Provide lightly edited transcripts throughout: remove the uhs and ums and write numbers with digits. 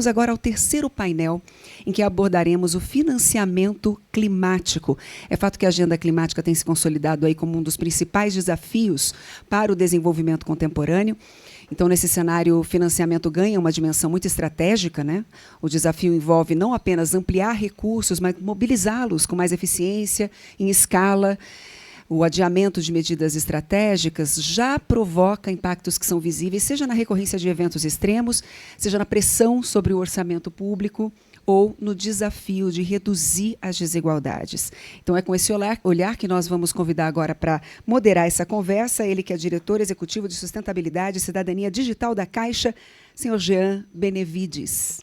Vamos agora ao terceiro painel, em que abordaremos o financiamento climático. É fato que a agenda climática tem se consolidado aí como um dos principais desafios para o desenvolvimento contemporâneo. Então, nesse cenário, o financiamento ganha uma dimensão muito estratégica, né? O desafio envolve não apenas ampliar recursos, mas mobilizá-los com mais eficiência, em escala. O adiamento de medidas estratégicas já provoca impactos que são visíveis, seja na recorrência de eventos extremos, seja na pressão sobre o orçamento público ou no desafio de reduzir as desigualdades. Então, é com esse olhar que nós vamos convidar agora para moderar essa conversa, ele que é diretor executivo de Sustentabilidade e Cidadania Digital da Caixa, senhor Jean Benevides.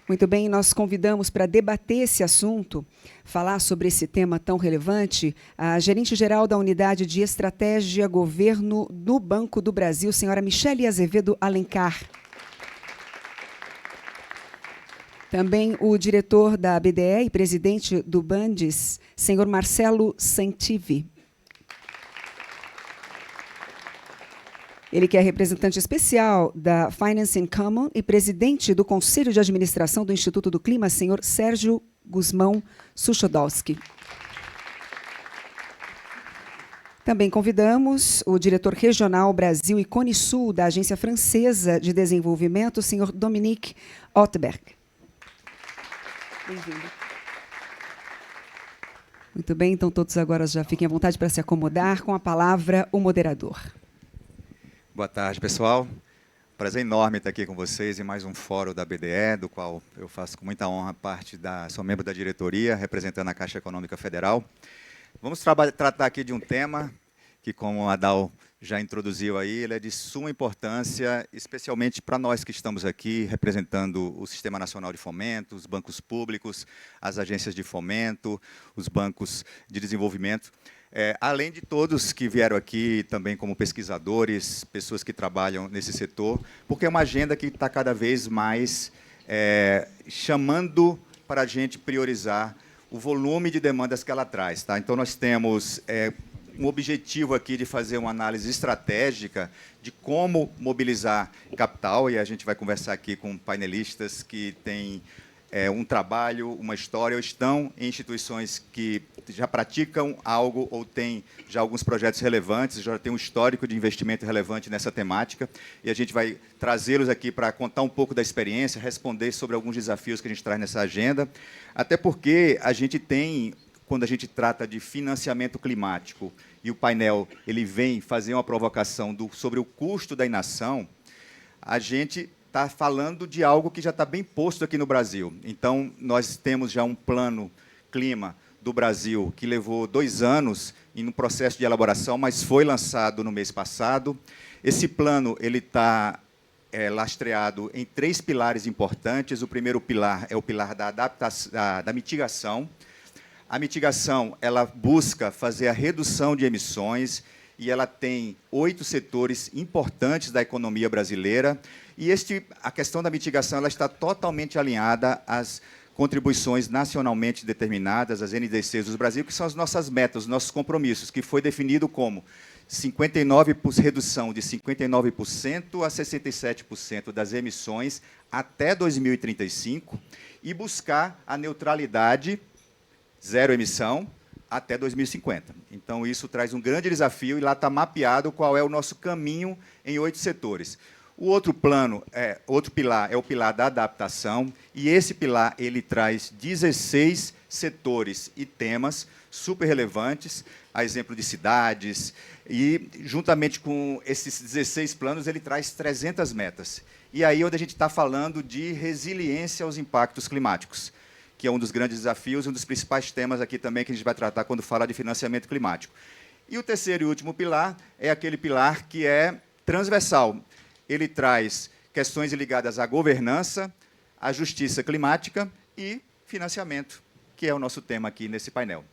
Muito bem, nós convidamos para debater esse assunto, falar sobre esse tema tão relevante, a gerente-geral da Unidade de Estratégia Governo do Banco do Brasil, senhora Michele Azevedo Alencar. Também o diretor da BDE e presidente do Bandes, senhor Marcelo Santivi. Ele que é representante especial da Finance in Common e presidente do Conselho de Administração do Instituto do Clima, senhor Sérgio Guzmão Suchodolski. Também convidamos o diretor regional Brasil e Cone Sul da Agência Francesa de Desenvolvimento, senhor Dominique Ottberg. Bem-vindo. Muito bem, então todos agora já fiquem à vontade para se acomodar. Com a palavra, o moderador. Boa tarde, pessoal. Prazer enorme estar aqui com vocês em mais um fórum da BDE, do qual eu faço com muita honra parte sou membro da diretoria, representando a Caixa Econômica Federal. Vamos tratar aqui de um tema que, como a Dal já introduziu aí, ele é de suma importância, especialmente para nós que estamos aqui representando o Sistema Nacional de Fomento, os bancos públicos, as agências de fomento, os bancos de desenvolvimento. Além de todos que vieram aqui também como pesquisadores, pessoas que trabalham nesse setor, porque é uma agenda que está cada vez mais chamando para a gente priorizar o volume de demandas que ela traz. Tá? Então, nós temos um objetivo aqui de fazer uma análise estratégica de como mobilizar capital, e a gente vai conversar aqui com painelistas que têm um trabalho, uma história, ou estão em instituições que já praticam algo ou têm já alguns projetos relevantes, já tem um histórico de investimento relevante nessa temática, e a gente vai trazê-los aqui para contar um pouco da experiência, responder sobre alguns desafios que a gente traz nessa agenda, até porque a gente tem, quando a gente trata de financiamento climático, e o painel ele vem fazer uma provocação sobre o custo da inação, a gente está falando de algo que já está bem posto aqui no Brasil. Então, nós temos já um plano clima do Brasil que levou 2 anos no processo de elaboração, mas foi lançado no mês passado. Esse plano ele está lastreado em 3 pilares importantes. O primeiro pilar é o pilar da adaptação, da mitigação. A mitigação ela busca fazer a redução de emissões e ela tem 8 setores importantes da economia brasileira. E a questão da mitigação ela está totalmente alinhada às contribuições nacionalmente determinadas, as NDCs do Brasil, que são as nossas metas, os nossos compromissos, que foi definido como redução de 59% a 67% das emissões até 2035 e buscar a neutralidade, zero emissão, até 2050. Então, isso traz um grande desafio e lá está mapeado qual é o nosso caminho em 8 setores. O outro pilar é o pilar da adaptação, e esse pilar ele traz 16 setores e temas super relevantes, a exemplo de cidades, e juntamente com esses 16 planos ele traz 300 metas. E aí onde a gente está falando de resiliência aos impactos climáticos, que é um dos grandes desafios, um dos principais temas aqui também que a gente vai tratar quando falar de financiamento climático. E o terceiro e último pilar é aquele pilar que é transversal. Ele traz questões ligadas à governança, à justiça climática e financiamento, que é o nosso tema aqui nesse painel.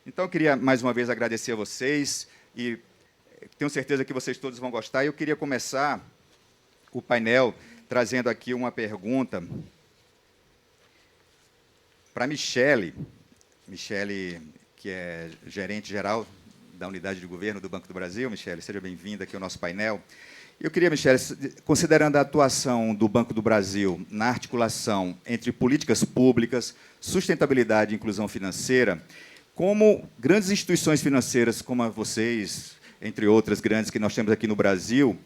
Então, eu queria, mais uma vez, agradecer a vocês e tenho certeza que vocês todos vão gostar. Eu queria começar o painel trazendo aqui uma pergunta para Michele, que é gerente geral da Unidade de Governo do Banco do Brasil. Michele, seja bem-vinda aqui ao nosso painel. Eu queria, Michele, considerando a atuação do Banco do Brasil na articulação entre políticas públicas, sustentabilidade e inclusão financeira, como grandes instituições financeiras como a vocês, entre outras grandes que nós temos aqui no Brasil,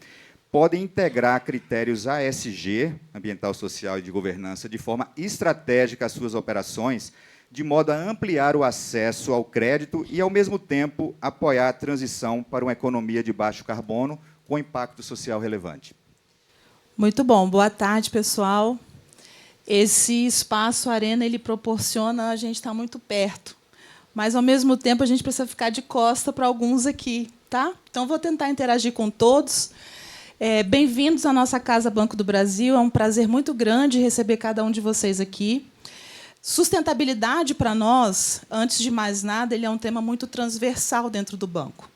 podem integrar critérios ASG, ambiental, social e de governança, de forma estratégica às suas operações, de modo a ampliar o acesso ao crédito e, ao mesmo tempo, apoiar a transição para uma economia de baixo carbono com impacto social relevante. Muito bom. Boa tarde, pessoal. Esse espaço Arena ele proporciona a gente estar muito perto, mas, ao mesmo tempo, a gente precisa ficar de costa para alguns aqui. Tá? Então, vou tentar interagir com todos. Bem-vindos à nossa Casa Banco do Brasil. É um prazer muito grande receber cada um de vocês aqui. Sustentabilidade, para nós, antes de mais nada, ele é um tema muito transversal dentro do banco.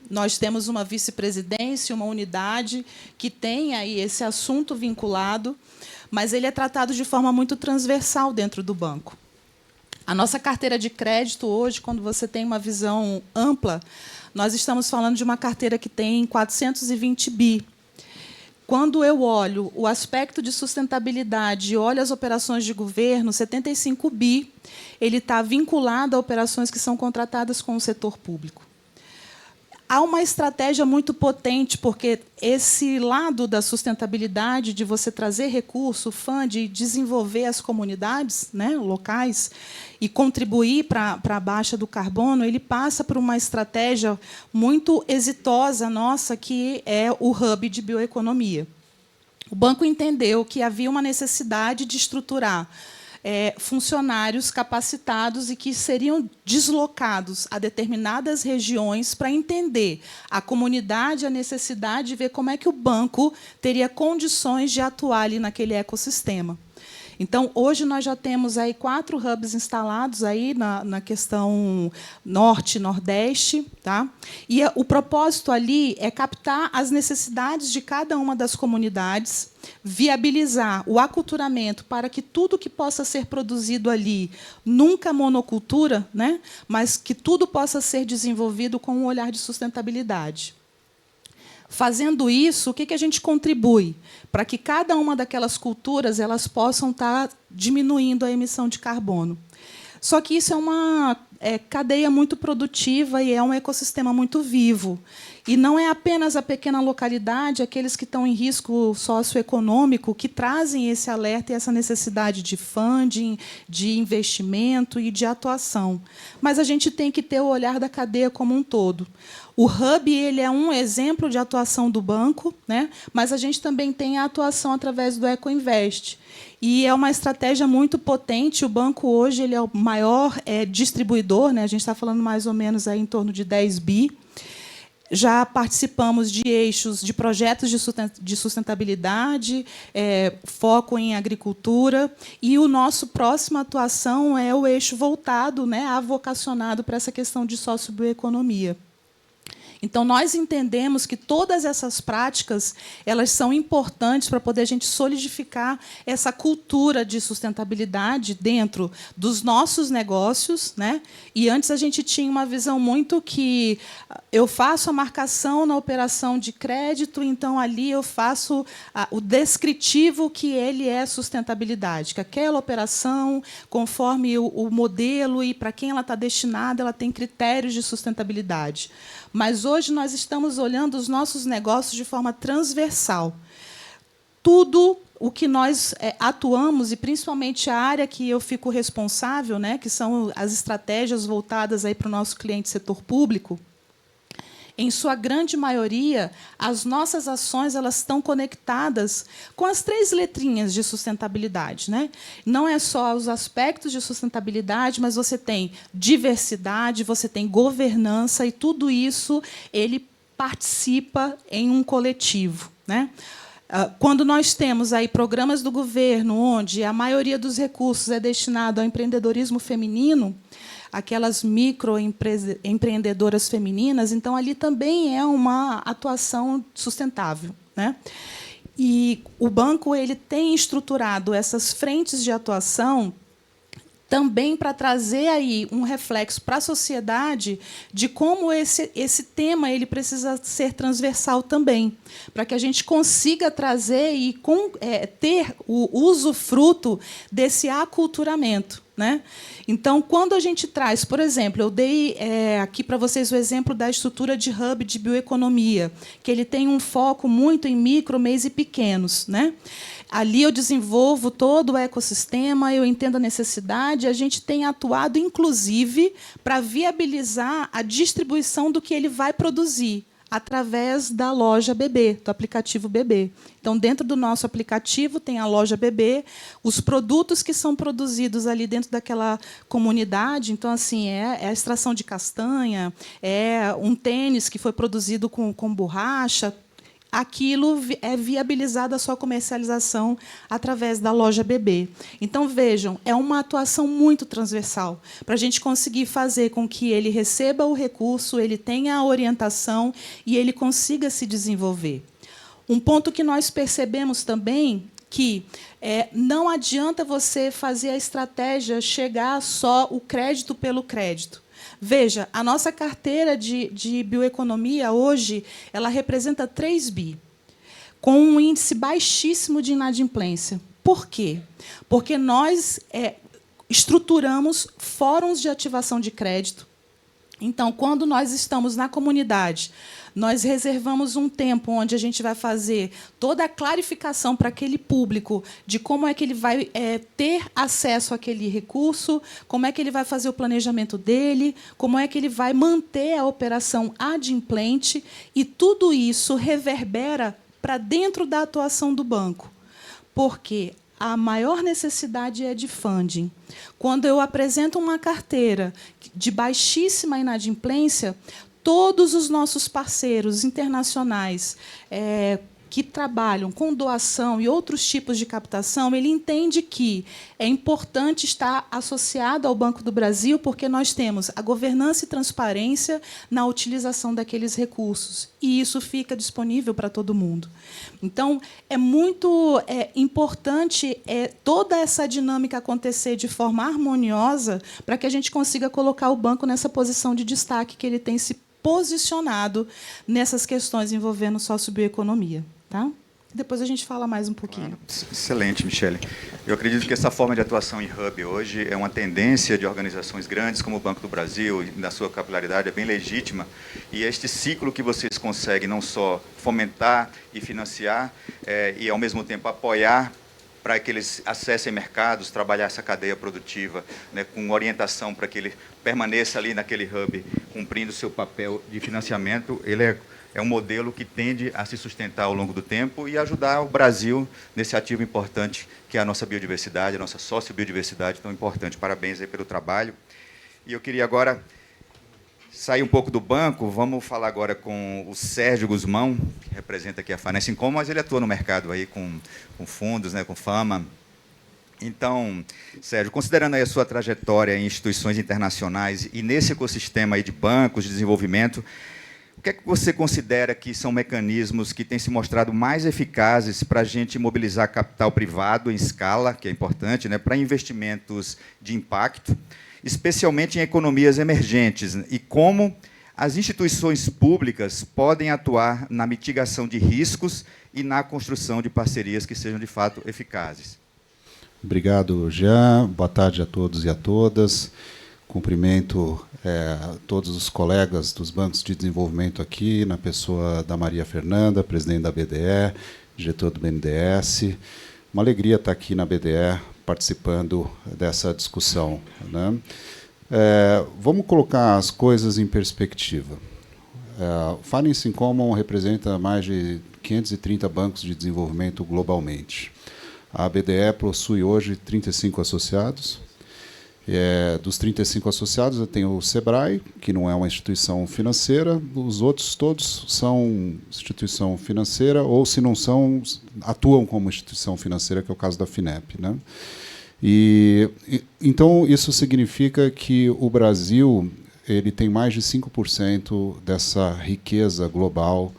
Nós temos uma vice-presidência, uma unidade que tem aí esse assunto vinculado, mas ele é tratado de forma muito transversal dentro do banco. A nossa carteira de crédito hoje, quando você tem uma visão ampla, nós estamos falando de uma carteira que tem 420 bi. Quando eu olho o aspecto de sustentabilidade e olho as operações de governo, 75 bi, ele está vinculado a operações que são contratadas com o setor público. Há uma estratégia muito potente, porque esse lado da sustentabilidade, de você trazer recurso, de desenvolver as comunidades, né, locais e contribuir para a baixa do carbono, ele passa por uma estratégia muito exitosa nossa, que é o Hub de Bioeconomia. O banco entendeu que havia uma necessidade de estruturar funcionários capacitados e que seriam deslocados a determinadas regiões para entender a comunidade, a necessidade de ver como é que o banco teria condições de atuar ali naquele ecossistema. Então, hoje, nós já temos aí 4 hubs instalados aí na questão norte e nordeste. Tá? E o propósito ali é captar as necessidades de cada uma das comunidades, viabilizar o aculturamento para que tudo que possa ser produzido ali, nunca monocultura, né? Mas que tudo possa ser desenvolvido com um olhar de sustentabilidade. Fazendo isso, o que a gente contribui? Para que cada uma daquelas culturas elas possam estar diminuindo a emissão de carbono. Só que isso é uma cadeia muito produtiva e é um ecossistema muito vivo. E não é apenas a pequena localidade, aqueles que estão em risco socioeconômico, que trazem esse alerta e essa necessidade de funding, de investimento e de atuação. Mas a gente tem que ter o olhar da cadeia como um todo. O Hub ele é um exemplo de atuação do banco, né? Mas a gente também tem a atuação através do EcoInvest. E é uma estratégia muito potente. O banco hoje ele é o maior distribuidor, né? A gente está falando mais ou menos aí em torno de 10 bi. Já participamos de eixos de projetos de sustentabilidade, foco em agricultura, e o nosso próxima atuação é o eixo voltado, né, avocacionado para essa questão de sociobioeconomia. Então, nós entendemos que todas essas práticas elas são importantes para poder a gente solidificar essa cultura de sustentabilidade dentro dos nossos negócios, né? E antes a gente tinha uma visão muito que eu faço a marcação na operação de crédito, então ali eu faço o descritivo que ele é sustentabilidade, que aquela operação, conforme o modelo e para quem ela está destinada, ela tem critérios de sustentabilidade. Mas hoje nós estamos olhando os nossos negócios de forma transversal. Tudo o que nós atuamos, e principalmente a área que eu fico responsável, né, que são as estratégias voltadas aí para o nosso cliente setor público, em sua grande maioria, as nossas ações elas estão conectadas com as 3 letrinhas de sustentabilidade, né? Não é só os aspectos de sustentabilidade, mas você tem diversidade, você tem governança, e tudo isso ele participa em um coletivo, né? Quando nós temos aí programas do governo onde a maioria dos recursos é destinado ao empreendedorismo feminino, aquelas microempreendedoras femininas, então ali também é uma atuação sustentável, né? E o banco ele tem estruturado essas frentes de atuação também para trazer aí um reflexo para a sociedade de como esse tema ele precisa ser transversal também, para que a gente consiga trazer e ter o usufruto desse aculturamento, né? Então, quando a gente traz, por exemplo, eu dei aqui para vocês o exemplo da estrutura de hub de bioeconomia, que ele tem um foco muito em micro, mês e pequenos, né? Ali eu desenvolvo todo o ecossistema, eu entendo a necessidade, a gente tem atuado, inclusive, para viabilizar a distribuição do que ele vai produzir, através da loja Bebê, do aplicativo Bebê. Então, dentro do nosso aplicativo, tem a loja Bebê, os produtos que são produzidos ali dentro daquela comunidade. Então, assim, é a extração de castanha, é um tênis que foi produzido com borracha. Aquilo é viabilizado a sua comercialização através da loja Bebê. Então, vejam, é uma atuação muito transversal para a gente conseguir fazer com que ele receba o recurso, ele tenha a orientação e ele consiga se desenvolver. Um ponto que nós percebemos também que não adianta você fazer a estratégia chegar só o crédito pelo crédito. Veja, a nossa carteira de bioeconomia, hoje, ela representa 3 bi, com um índice baixíssimo de inadimplência. Por quê? Porque nós estruturamos fóruns de ativação de crédito. Então, quando nós estamos na comunidade, nós reservamos um tempo onde a gente vai fazer toda a clarificação para aquele público de como é que ele vai ter acesso àquele recurso, como é que ele vai fazer o planejamento dele, como é que ele vai manter a operação adimplente, e tudo isso reverbera para dentro da atuação do banco. Porque a maior necessidade é de funding. Quando eu apresento uma carteira de baixíssima inadimplência, todos os nossos parceiros internacionais que trabalham com doação e outros tipos de captação, ele entende que é importante estar associado ao Banco do Brasil, porque nós temos a governança e transparência na utilização daqueles recursos, e isso fica disponível para todo mundo. Então, é muito importante toda essa dinâmica acontecer de forma harmoniosa para que a gente consiga colocar o banco nessa posição de destaque que ele tem se posicionado nessas questões envolvendo sociobioeconomia. Tá? Depois a gente fala mais um pouquinho. Excelente, Michele. Eu acredito que essa forma de atuação em hub hoje é uma tendência de organizações grandes como o Banco do Brasil, e na sua capilaridade é bem legítima, e este ciclo que vocês conseguem não só fomentar e financiar, e, ao mesmo tempo, apoiar para que eles acessem mercados, trabalhar essa cadeia produtiva, né, com orientação para que ele permaneça ali naquele hub, cumprindo seu papel de financiamento, ele é um modelo que tende a se sustentar ao longo do tempo e ajudar o Brasil nesse ativo importante que é a nossa biodiversidade, a nossa sociobiodiversidade tão importante. Parabéns aí pelo trabalho. E eu queria agora sair um pouco do banco, vamos falar agora com o Sérgio Guzmão, que representa aqui a Finance Income, mas ele atua no mercado aí com fundos, né, com fama. Então, Sérgio, considerando aí a sua trajetória em instituições internacionais e nesse ecossistema aí de bancos, de desenvolvimento, o que é que você considera que são mecanismos que têm se mostrado mais eficazes para a gente mobilizar capital privado em escala, que é importante, né, para investimentos de impacto, especialmente em economias emergentes, e como as instituições públicas podem atuar na mitigação de riscos e na construção de parcerias que sejam, de fato, eficazes? Obrigado, Jean. Boa tarde a todos e a todas. Cumprimento todos os colegas dos bancos de desenvolvimento aqui, na pessoa da Maria Fernanda, presidente da BDE, diretor do BNDES. Uma alegria estar aqui na BDE, participando dessa discussão, né? Vamos colocar as coisas em perspectiva. O Finance in Common representa mais de 530 bancos de desenvolvimento globalmente. A BDE possui hoje 35 associados. Dos 35 associados, eu tenho o SEBRAE, que não é uma instituição financeira, os outros todos são instituição financeira, ou, se não são, atuam como instituição financeira, que é o caso da FINEP, né? Então, isso significa que o Brasil ele tem mais de 5% dessa riqueza global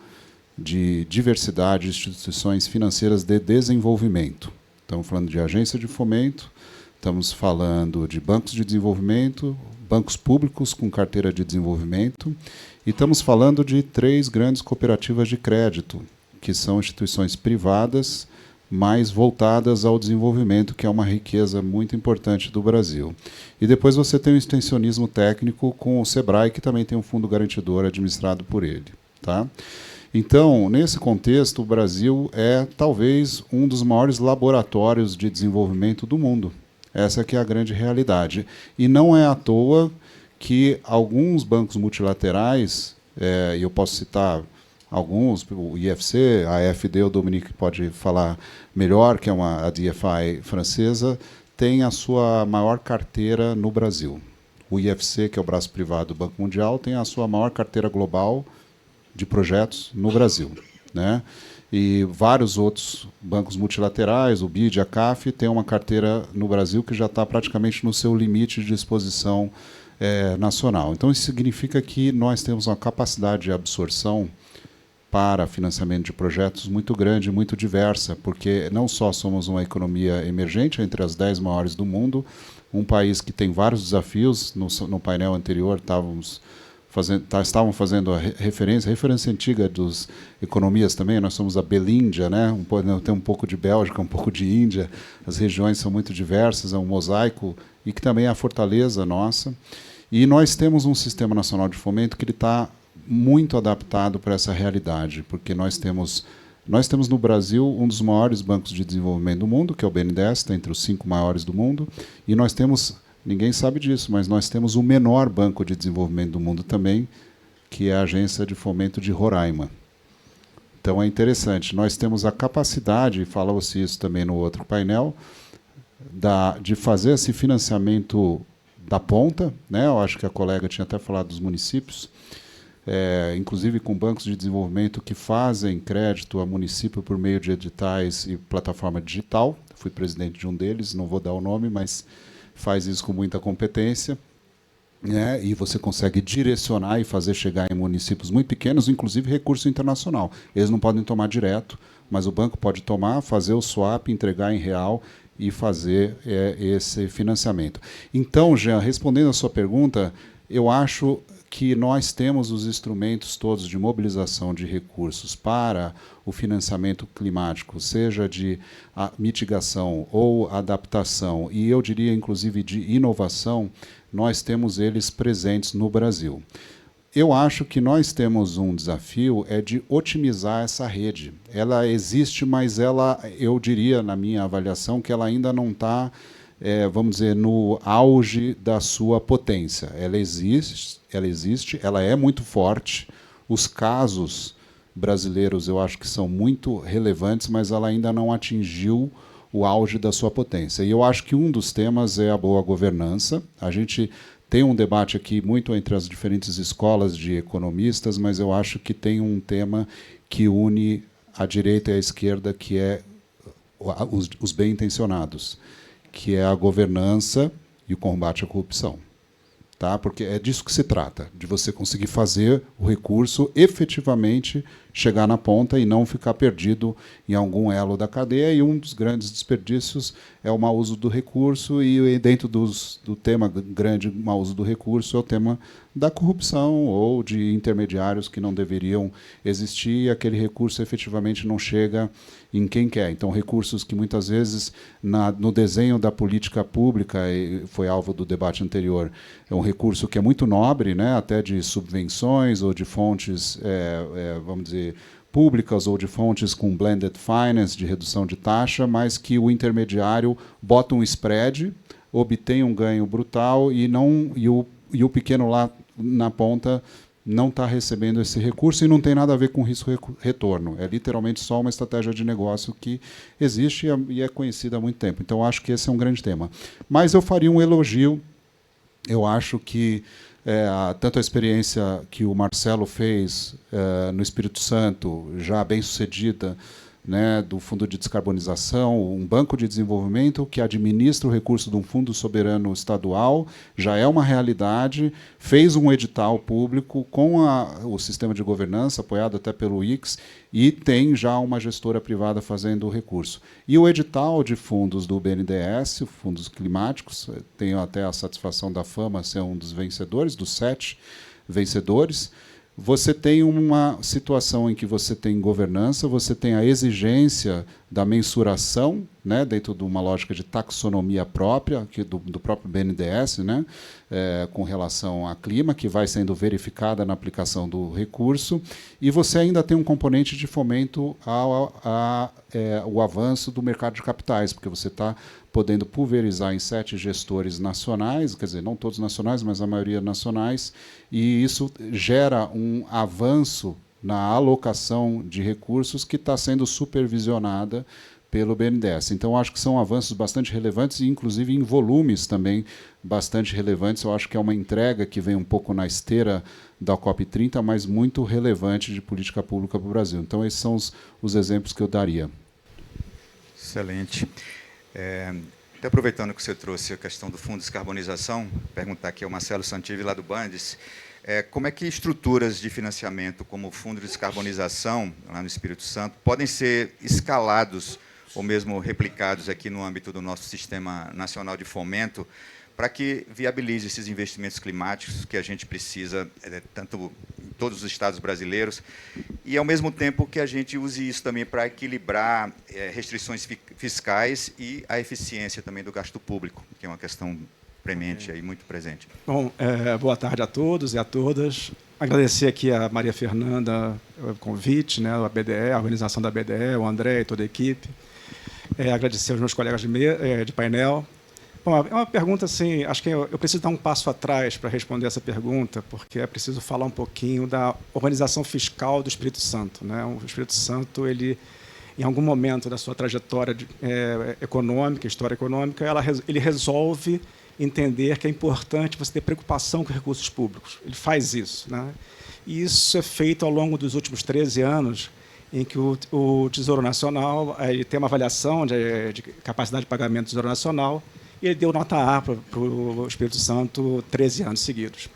de diversidade de instituições financeiras de desenvolvimento. Estamos falando de agência de fomento, estamos falando de bancos de desenvolvimento, bancos públicos com carteira de desenvolvimento, e estamos falando de 3 grandes cooperativas de crédito, que são instituições privadas, mais voltadas ao desenvolvimento, que é uma riqueza muito importante do Brasil. E depois você tem o extensionismo técnico com o SEBRAE, que também tem um fundo garantidor administrado por ele. Tá? Então, nesse contexto, o Brasil é talvez um dos maiores laboratórios de desenvolvimento do mundo. Essa que é a grande realidade. E não é à toa que alguns bancos multilaterais, e eu posso citar alguns, o IFC, a AFD, o Dominique pode falar melhor, que é a DFI francesa, tem a sua maior carteira no Brasil. O IFC, que é o braço privado do Banco Mundial, tem a sua maior carteira global de projetos no Brasil, né? E vários outros bancos multilaterais, o BID, a CAF, tem uma carteira no Brasil que já está praticamente no seu limite de exposição nacional. Então, isso significa que nós temos uma capacidade de absorção para financiamento de projetos muito grande, muito diversa, porque não só somos uma economia emergente, entre as 10 maiores do mundo, um país que tem vários desafios. No painel anterior estavam fazendo a referência antiga dos economias também. Nós somos a Belíndia, né? Tem um pouco de Bélgica, um pouco de Índia, as regiões são muito diversas, é um mosaico, e que também é a fortaleza nossa. E nós temos um sistema nacional de fomento que ele está muito adaptado para essa realidade, porque nós temos no Brasil um dos maiores bancos de desenvolvimento do mundo, que é o BNDES, está entre os 5 maiores do mundo, e nós temos, ninguém sabe disso, mas nós temos o menor banco de desenvolvimento do mundo também, que é a Agência de Fomento de Roraima. Então é interessante, nós temos a capacidade, e falou-se isso também no outro painel, de fazer esse financiamento da ponta, né? Eu acho que a colega tinha até falado dos municípios, inclusive com bancos de desenvolvimento que fazem crédito a município por meio de editais e plataforma digital. Fui presidente de um deles, não vou dar o nome, mas faz isso com muita competência, né? E você consegue direcionar e fazer chegar em municípios muito pequenos, inclusive recurso internacional. Eles não podem tomar direto, mas o banco pode tomar, fazer o swap, entregar em real e fazer esse financiamento. Então, Jean, respondendo a sua pergunta, eu acho que nós temos os instrumentos todos de mobilização de recursos para o financiamento climático, seja de mitigação ou adaptação, e eu diria inclusive de inovação, nós temos eles presentes no Brasil. Eu acho que nós temos um desafio de otimizar essa rede. Ela existe, mas eu diria, na minha avaliação, que ela ainda não está, vamos dizer, no auge da sua potência. Ela existe, ela é muito forte. Os casos brasileiros, eu acho que são muito relevantes, mas ela ainda não atingiu o auge da sua potência. E eu acho que um dos temas é a boa governança. A gente tem um debate aqui muito entre as diferentes escolas de economistas, mas eu acho que tem um tema que une a direita e a esquerda, que é os bem-intencionados, que é a governança e o combate à corrupção. Tá? Porque é disso que se trata, de você conseguir fazer o recurso efetivamente chegar na ponta e não ficar perdido em algum elo da cadeia. E um dos grandes desperdícios é o mau uso do recurso, e dentro do tema grande mau uso do recurso é o tema da corrupção ou de intermediários que não deveriam existir, e aquele recurso efetivamente não chega em quem quer. Então, recursos que muitas vezes no desenho da política pública, e foi alvo do debate anterior, é um recurso que é muito nobre, né, até de subvenções ou de fontes, vamos dizer, públicas, ou de fontes com blended finance, de redução de taxa, mas que o intermediário bota um spread, obtém um ganho brutal e o pequeno lá na ponta não está recebendo esse recurso, e não tem nada a ver com risco-retorno. É literalmente só uma estratégia de negócio que existe e é conhecida há muito tempo. Então, acho que esse é um grande tema. Mas eu faria um elogio. Eu acho que tanto a experiência que o Marcelo fez no Espírito Santo, já bem sucedida, né, do Fundo de Descarbonização, um banco de desenvolvimento que administra o recurso de um fundo soberano estadual, já é uma realidade, fez um edital público com o sistema de governança, apoiado até pelo IX, e tem já uma gestora privada fazendo o recurso. E o edital de fundos do BNDES, fundos climáticos, tenho até a satisfação da fama ser um dos vencedores, dos 7 vencedores. Você tem uma situação em que você tem governança, você tem a exigência da mensuração, né, dentro de uma lógica de taxonomia própria, do próprio BNDES, né, com relação a clima, que vai sendo verificada na aplicação do recurso, e você ainda tem um componente de fomento ao avanço do mercado de capitais, porque você está podendo pulverizar em 7 gestores nacionais, quer dizer, não todos nacionais, mas a maioria nacionais, e isso gera um avanço na alocação de recursos que está sendo supervisionada pelo BNDES. Então, acho que são avanços bastante relevantes, e inclusive em volumes também bastante relevantes. Eu acho que é uma entrega que vem um pouco na esteira da COP30, mas muito relevante de política pública para o Brasil. Então, esses são os exemplos que eu daria. Excelente. Até aproveitando que você trouxe a questão do Fundo de Descarbonização, perguntar aqui ao Marcelo Santivi, lá do Bandes, como é que estruturas de financiamento, como o Fundo de Descarbonização, lá no Espírito Santo, podem ser escalados ou mesmo replicados aqui no âmbito do nosso Sistema Nacional de Fomento, para que viabilize esses investimentos climáticos que a gente precisa, tanto em todos os estados brasileiros, e, ao mesmo tempo, que a gente use isso também para equilibrar restrições fiscais e a eficiência também do gasto público, que é uma questão premente aí, muito presente. Bom, boa tarde a todos e a todas. Agradecer aqui a Maria Fernanda o convite, né, a BDE, a organização da BDE, o André e toda a equipe. Agradecer aos meus colegas de painel. Bom, é uma pergunta assim, acho que eu preciso dar um passo atrás para responder essa pergunta, porque é preciso falar um pouquinho da organização fiscal do Espírito Santo, né? O Espírito Santo, ele, em algum momento da sua trajetória econômica, história econômica, ele resolve entender que é importante você ter preocupação com recursos públicos. Ele faz isso, né? E isso é feito ao longo dos últimos 13 anos, em que o Tesouro Nacional ele tem uma avaliação de capacidade de pagamento do Tesouro Nacional, e ele deu nota A para o Espírito Santo 13 anos seguidos.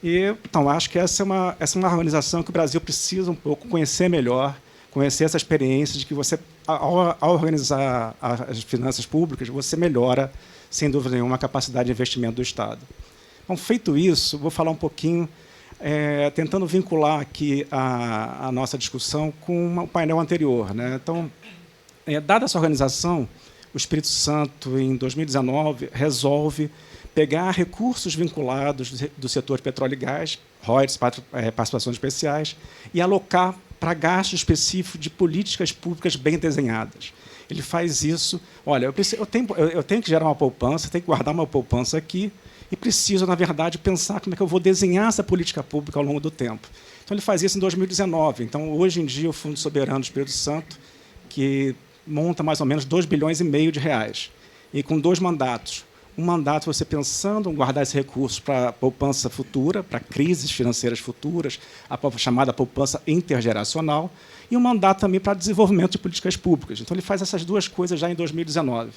Então, acho que essa é uma organização que o Brasil precisa um pouco conhecer melhor, conhecer essa experiência de que você, ao organizar as finanças públicas, você melhora, sem dúvida nenhuma, a capacidade de investimento do Estado. Bom, feito isso, vou falar um pouquinho, tentando vincular aqui a nossa discussão com o painel anterior, né? Então, dada essa organização, o Espírito Santo, em 2019, resolve pegar recursos vinculados do setor de petróleo e gás, royalties, participações especiais, e alocar para gasto específico de políticas públicas bem desenhadas. Ele faz isso. Olha, eu tenho que gerar uma poupança, tenho que guardar uma poupança aqui, e preciso, na verdade, pensar como é que eu vou desenhar essa política pública ao longo do tempo. Então, ele faz isso em 2019. Então, hoje em dia, o Fundo Soberano do Espírito Santo, que monta mais ou menos 2,5 bilhões de reais, e com 2 mandatos. Um mandato você pensando em guardar esse recurso para poupança futura, para crises financeiras futuras, a chamada poupança intergeracional, e um mandato também para desenvolvimento de políticas públicas. Então, ele faz essas 2 coisas já em 2019.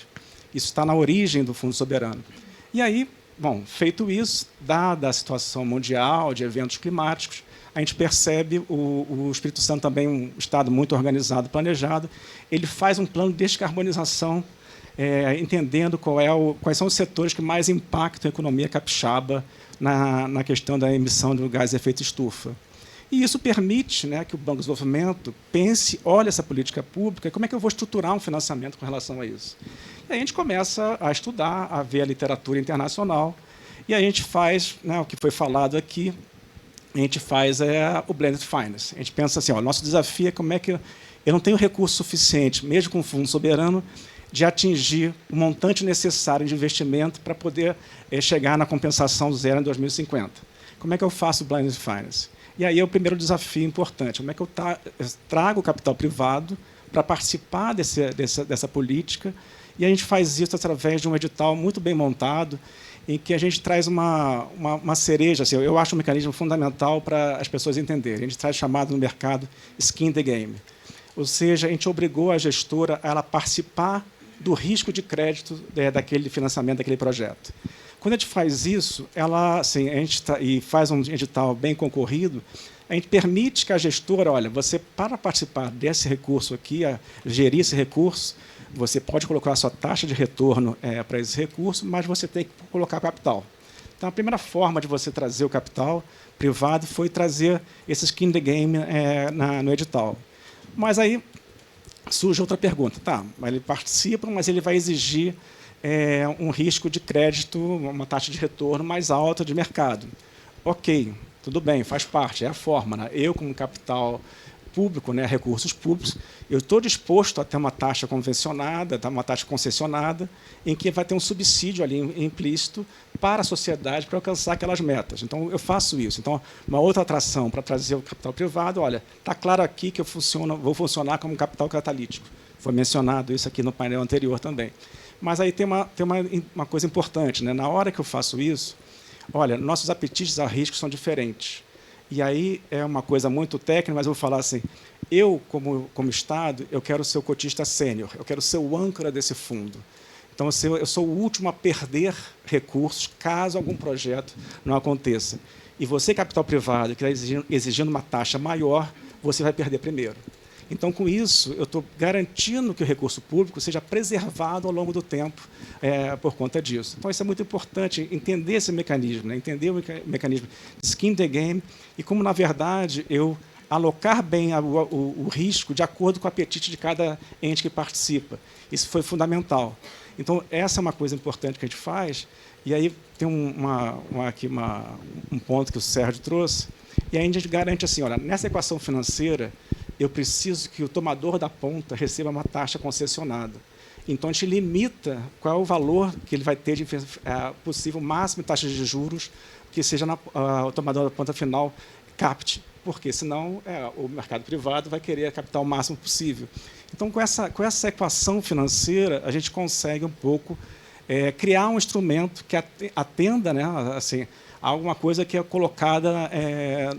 Isso está na origem do Fundo Soberano. E aí, bom, feito isso, dada a situação mundial de eventos climáticos, a gente percebe o Espírito Santo também um estado muito organizado, planejado. Ele faz um plano de descarbonização, entendendo quais são os setores que mais impactam a economia capixaba na questão da emissão do gás de efeito estufa. E isso permite, né, que o Banco de Desenvolvimento pense, olhe essa política pública, como é que eu vou estruturar um financiamento com relação a isso. E aí a gente começa a estudar, a ver a literatura internacional, e a gente faz, né, o que foi falado aqui, a gente faz o Blended Finance. A gente pensa assim, nosso desafio é como é que eu não tenho recurso suficiente, mesmo com o Fundo Soberano, de atingir o montante necessário de investimento para poder chegar na compensação zero em 2050. Como é que eu faço o Blended Finance? E aí é o primeiro desafio importante. Como é que eu trago o capital privado para participar dessa política? E a gente faz isso através de um edital muito bem montado, em que a gente traz uma cereja, assim, eu acho um mecanismo fundamental para as pessoas entenderem. A gente traz chamado no mercado skin the game. Ou seja, a gente obrigou a gestora a ela participar do risco de crédito daquele financiamento daquele projeto. Quando a gente faz isso, ela, assim, e faz um edital bem concorrido, a gente permite que a gestora, olha, você, para participar desse recurso aqui, gerir esse recurso, você pode colocar a sua taxa de retorno para esse recurso, mas você tem que colocar capital. Então, a primeira forma de você trazer o capital privado foi trazer esse skin in the game no edital. Mas aí surge outra pergunta. Tá, ele participa, mas ele vai exigir um risco de crédito, uma taxa de retorno mais alta de mercado. Ok, tudo bem, faz parte, é a forma. Né? Eu, como capital público, né, recursos públicos, eu estou disposto a ter uma taxa convencionada, uma taxa concessionada, em que vai ter um subsídio ali implícito para a sociedade para alcançar aquelas metas. Então, eu faço isso. Então, uma outra atração para trazer o capital privado, olha, está claro aqui que eu vou funcionar como capital catalítico. Foi mencionado isso aqui no painel anterior também. Mas aí tem uma coisa importante. Né? Na hora que eu faço isso, olha, nossos apetites a risco são diferentes. E aí é uma coisa muito técnica, mas eu vou falar assim, eu, como Estado, eu quero ser o cotista sênior, eu quero ser o âncora desse fundo. Então, eu sou o último a perder recursos caso algum projeto não aconteça. E você, capital privado, que está exigindo uma taxa maior, você vai perder primeiro. Então, com isso, eu estou garantindo que o recurso público seja preservado ao longo do tempo por conta disso. Então, isso é muito importante, entender esse mecanismo, né? Entender o mecanismo de skin in the game e como, na verdade, eu alocar bem o risco de acordo com o apetite de cada ente que participa. Isso foi fundamental. Então, essa é uma coisa importante que a gente faz. E aí tem aqui um ponto que o Sérgio trouxe. E aí a gente garante assim, olha, nessa equação financeira, eu preciso que o tomador da ponta receba uma taxa concessionada. Então, a gente limita qual é o valor que ele vai ter de possível máximo de taxa de juros que seja o tomador da ponta final capte, porque senão o mercado privado vai querer captar o máximo possível. Então, com essa equação financeira, a gente consegue um pouco criar um instrumento que atenda, né, assim, a alguma coisa que é colocada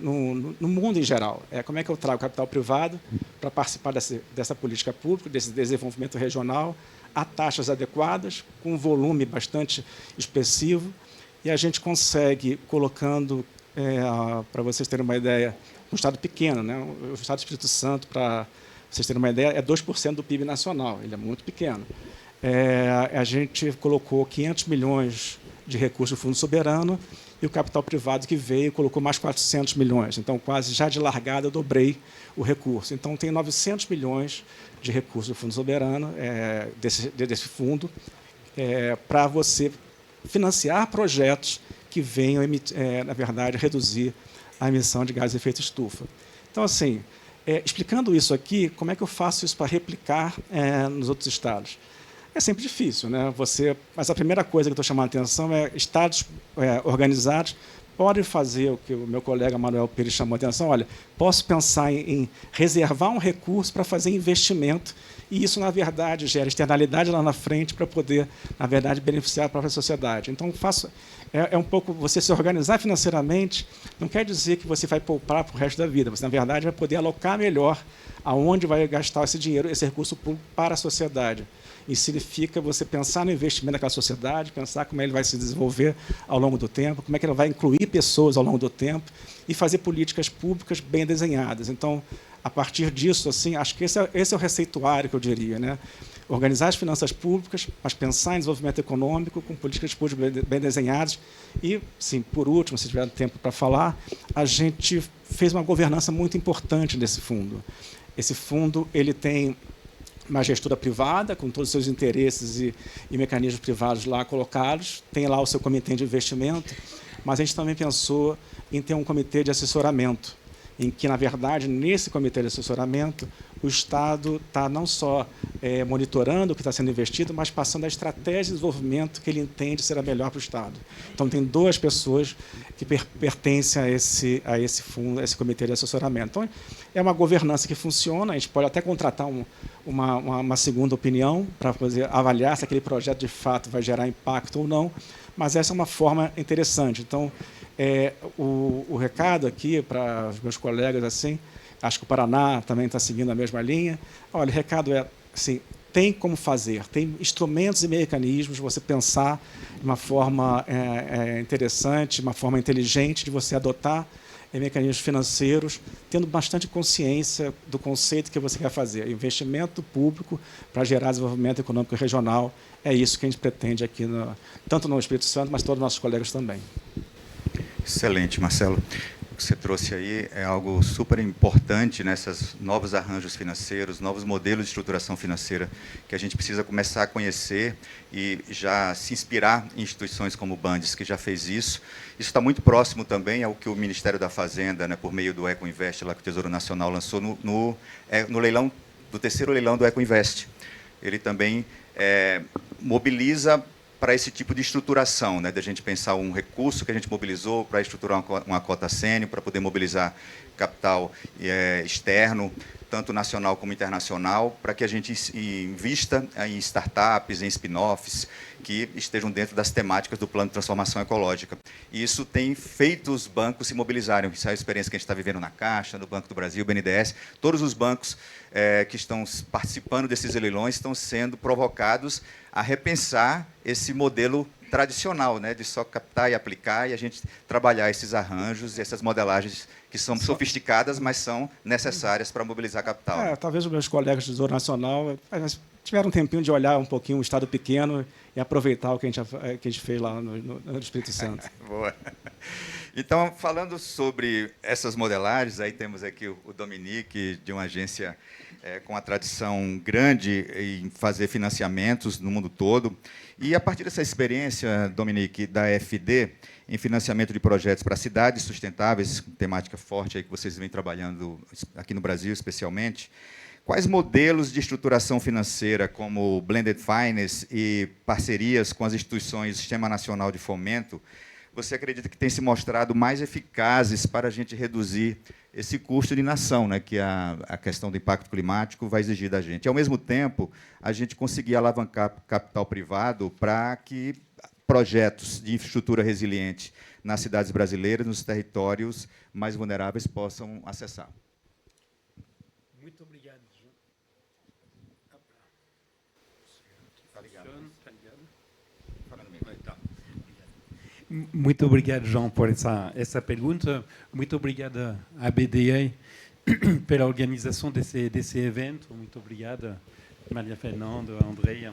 no mundo em geral. Como é que eu trago capital privado para participar dessa política pública, desse desenvolvimento regional, a taxas adequadas, com um volume bastante expressivo, e a gente consegue, colocando, para vocês terem uma ideia, um estado pequeno, né? O estado do Espírito Santo, para vocês terem uma ideia, é 2% do PIB nacional, ele é muito pequeno. A gente colocou 500 milhões de recursos do Fundo Soberano e o capital privado que veio colocou mais 400 milhões. Então, quase já de largada, eu dobrei o recurso. Então, tem 900 milhões de recursos do Fundo Soberano, desse fundo, para você financiar projetos que venham, na verdade, reduzir a emissão de gases de efeito estufa. Então, assim, explicando isso aqui, como é que eu faço isso para replicar nos outros estados? É sempre difícil, né? Mas a primeira coisa que eu estou chamando a atenção é estados organizados podem fazer o que o meu colega Manuel Pires chamou a atenção. Olha, posso pensar em reservar um recurso para fazer investimento e isso, na verdade, gera externalidade lá na frente para poder, na verdade, beneficiar a própria sociedade. Então, um pouco você se organizar financeiramente, não quer dizer que você vai poupar para o resto da vida. Você, na verdade, vai poder alocar melhor aonde vai gastar esse dinheiro, esse recurso público para a sociedade. E significa você pensar no investimento daquela sociedade, pensar como ele vai se desenvolver ao longo do tempo, como é que ele vai incluir pessoas ao longo do tempo e fazer políticas públicas bem desenhadas. Então, a partir disso, assim, acho que esse é o receituário que eu diria, né? Organizar as finanças públicas, mas pensar em desenvolvimento econômico com políticas públicas bem desenhadas. E, sim, por último, se tiver tempo para falar, a gente fez uma governança muito importante desse fundo. Esse fundo ele tem uma gestora privada, com todos os seus interesses e mecanismos privados lá colocados, tem lá o seu comitê de investimento, mas a gente também pensou em ter um comitê de assessoramento, em que, na verdade, nesse comitê de assessoramento, o Estado está não só monitorando o que está sendo investido, mas passando a estratégia de desenvolvimento que ele entende ser a melhor para o Estado. Então, tem 2 pessoas que pertencem a esse fundo, a esse comitê de assessoramento. Então, é uma governança que funciona, a gente pode até contratar uma segunda opinião para poder avaliar se aquele projeto, de fato, vai gerar impacto ou não, mas essa é uma forma interessante. Então, o recado aqui para os meus colegas, assim, Acho que o Paraná também está seguindo a mesma linha. Olha, o recado é assim, tem como fazer, tem instrumentos e mecanismos de você pensar de uma forma interessante, uma forma inteligente de você adotar mecanismos financeiros, tendo bastante consciência do conceito que você quer fazer. Investimento público para gerar desenvolvimento econômico regional, é isso que a gente pretende aqui, tanto no Espírito Santo, mas todos os nossos colegas também. Excelente, Marcelo. O que você trouxe aí é algo super importante nesses novos arranjos financeiros, novos modelos de estruturação financeira que a gente precisa começar a conhecer e já se inspirar em instituições como o Bandes, que já fez isso. Isso está muito próximo também ao que o Ministério da Fazenda, né, por meio do Ecoinvest, lá que o Tesouro Nacional lançou no leilão, do terceiro leilão do Ecoinvest. Ele também mobiliza para esse tipo de estruturação, né, da gente pensar um recurso que a gente mobilizou para estruturar uma cota sênior, para poder mobilizar capital externo, tanto nacional como internacional, para que a gente invista em startups, em spin-offs, que estejam dentro das temáticas do Plano de Transformação Ecológica. E isso tem feito os bancos se mobilizarem. Isso é a experiência que a gente está vivendo na Caixa, no Banco do Brasil, BNDES. Todos os bancos que estão participando desses leilões estão sendo provocados a repensar esse modelo tradicional, né, de só captar e aplicar, e a gente trabalhar esses arranjos e essas modelagens que são sofisticadas, mas são necessárias para mobilizar capital. Talvez os meus colegas do Tesouro Nacional tiveram um tempinho de olhar um pouquinho o Estado pequeno e aproveitar o que a gente fez lá no Espírito Santo. Boa. Então, falando sobre essas modelagens, aí temos aqui o Dominique, de uma agência com a tradição grande em fazer financiamentos no mundo todo. E, a partir dessa experiência, Dominique, da FD, em financiamento de projetos para cidades sustentáveis, temática forte aí que vocês vêm trabalhando aqui no Brasil, especialmente, quais modelos de estruturação financeira, como Blended Finance e parcerias com as instituições do Sistema Nacional de Fomento, você acredita que têm se mostrado mais eficazes para a gente reduzir esse custo de inação, né, que a questão do impacto climático vai exigir da gente? E, ao mesmo tempo, a gente conseguir alavancar capital privado para que projetos de infraestrutura resiliente nas cidades brasileiras, nos territórios mais vulneráveis, possam acessar. Muito obrigado, João. Muito obrigado, João, por essa pergunta. Muito obrigado à BDE pela organização desse evento. Muito obrigado, Maria Fernanda, Andréia,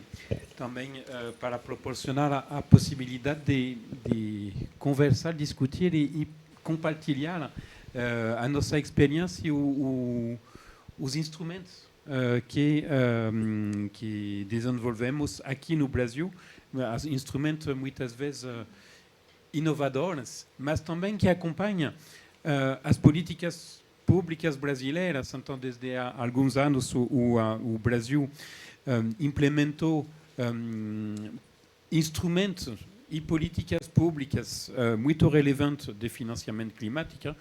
também para proporcionar a possibilidade de conversar, discutir e compartilhar a nossa experiência e os instrumentos que desenvolvemos aqui no Brasil, instrumentos muitas vezes inovadores, mas também que acompanham as políticas públicas brasileiras. Então, desde há alguns anos, o Brasil implementou instrumentos e políticas públicas muito relevantes de financiamento climático.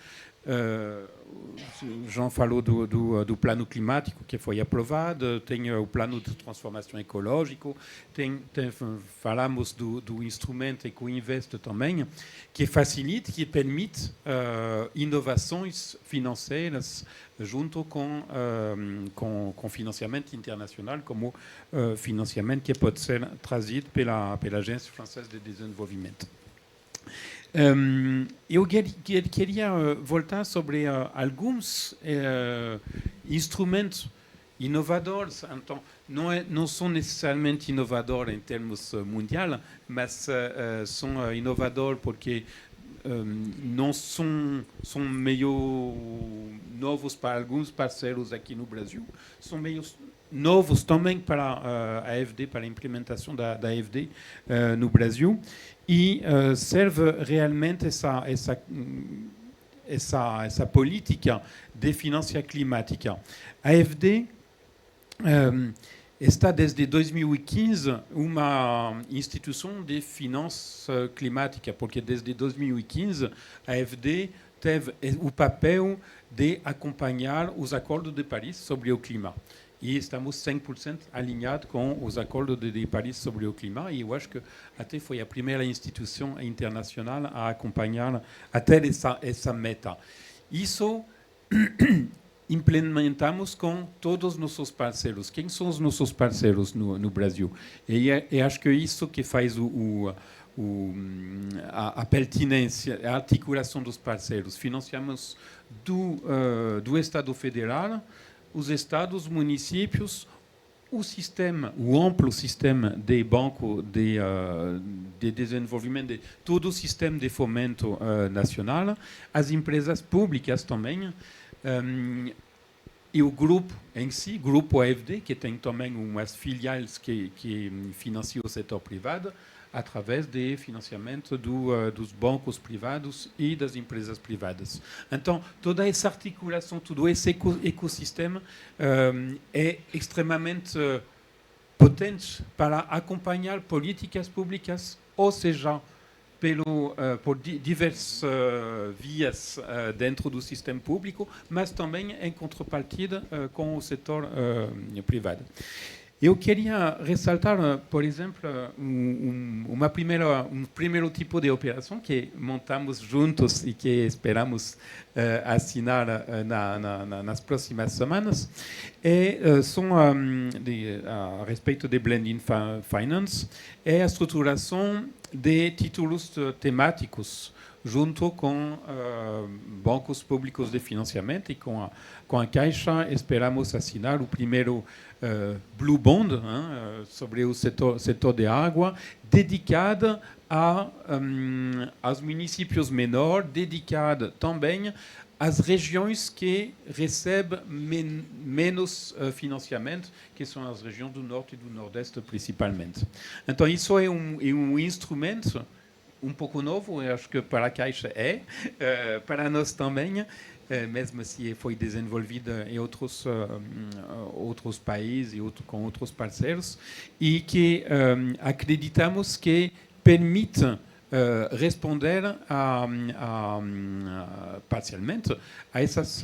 João falou do plano climático que foi aprovado, tem o plano de transformação ecológico, falamos do instrumento Ecoinvest também, que facilita, que permite inovações financeiras junto com financiamento internacional, como financiamento que pode ser trazido pela Agência Francesa de Desenvolvimento. Eu queria voltar sobre alguns instrumentos inovadores. Então, não são necessariamente inovadores em termos mundiais, mas são inovadores porque não são meio novos para alguns parceiros aqui no Brasil, são meio novos também para a AFD, para a implementação da AFD no Brasil, e serve realmente essa política de finança climática. A AFD está desde 2015 uma instituição de finança climática, porque desde 2015 a AFD teve o papel de acompanhar os acordos de Paris sobre o clima. E estamos 100% alinhados com os acordos de Paris sobre o clima, e eu acho que até foi a primeira instituição internacional a acompanhar até essa meta. Isso implementamos com todos os nossos parceiros. Quem são os nossos parceiros no Brasil? E acho que é isso que faz a pertinência, a articulação dos parceiros. Financiamos do Estado Federal, os estados, municípios, o amplo sistema de banco de desenvolvimento, todo o sistema de fomento nacional, as empresas públicas também, e o grupo em si, Grupo AFD, que tem também umas filiais que financiam o setor privado, através de financiamento dos bancos privados e das empresas privadas. Então, toda essa articulação, todo esse ecossistema é extremamente potente para acompanhar políticas públicas, ou seja, por diversas vias dentro do sistema público, mas também em contrapartida com o setor privado. Eu queria ressaltar, por exemplo, um primeiro tipo de operação que montamos juntos e que esperamos assinar nas próximas semanas, a respeito de Blending Finance, é a estruturação de títulos temáticos junto com bancos públicos de financiamento, e com a Caixa esperamos assinar o primeiro Blue Bond sobre o setor de água, dedicado aos municípios menores, dedicado também às regiões que recebem menos financiamento, que são as regiões do Norte e do Nordeste principalmente. Então, isso é um instrumento um pouco novo, eu acho que para a Caixa para nós também, mesmo se foi desenvolvida em outros países e com outros parceiros, e que acreditamos que permite responder parcialmente a essas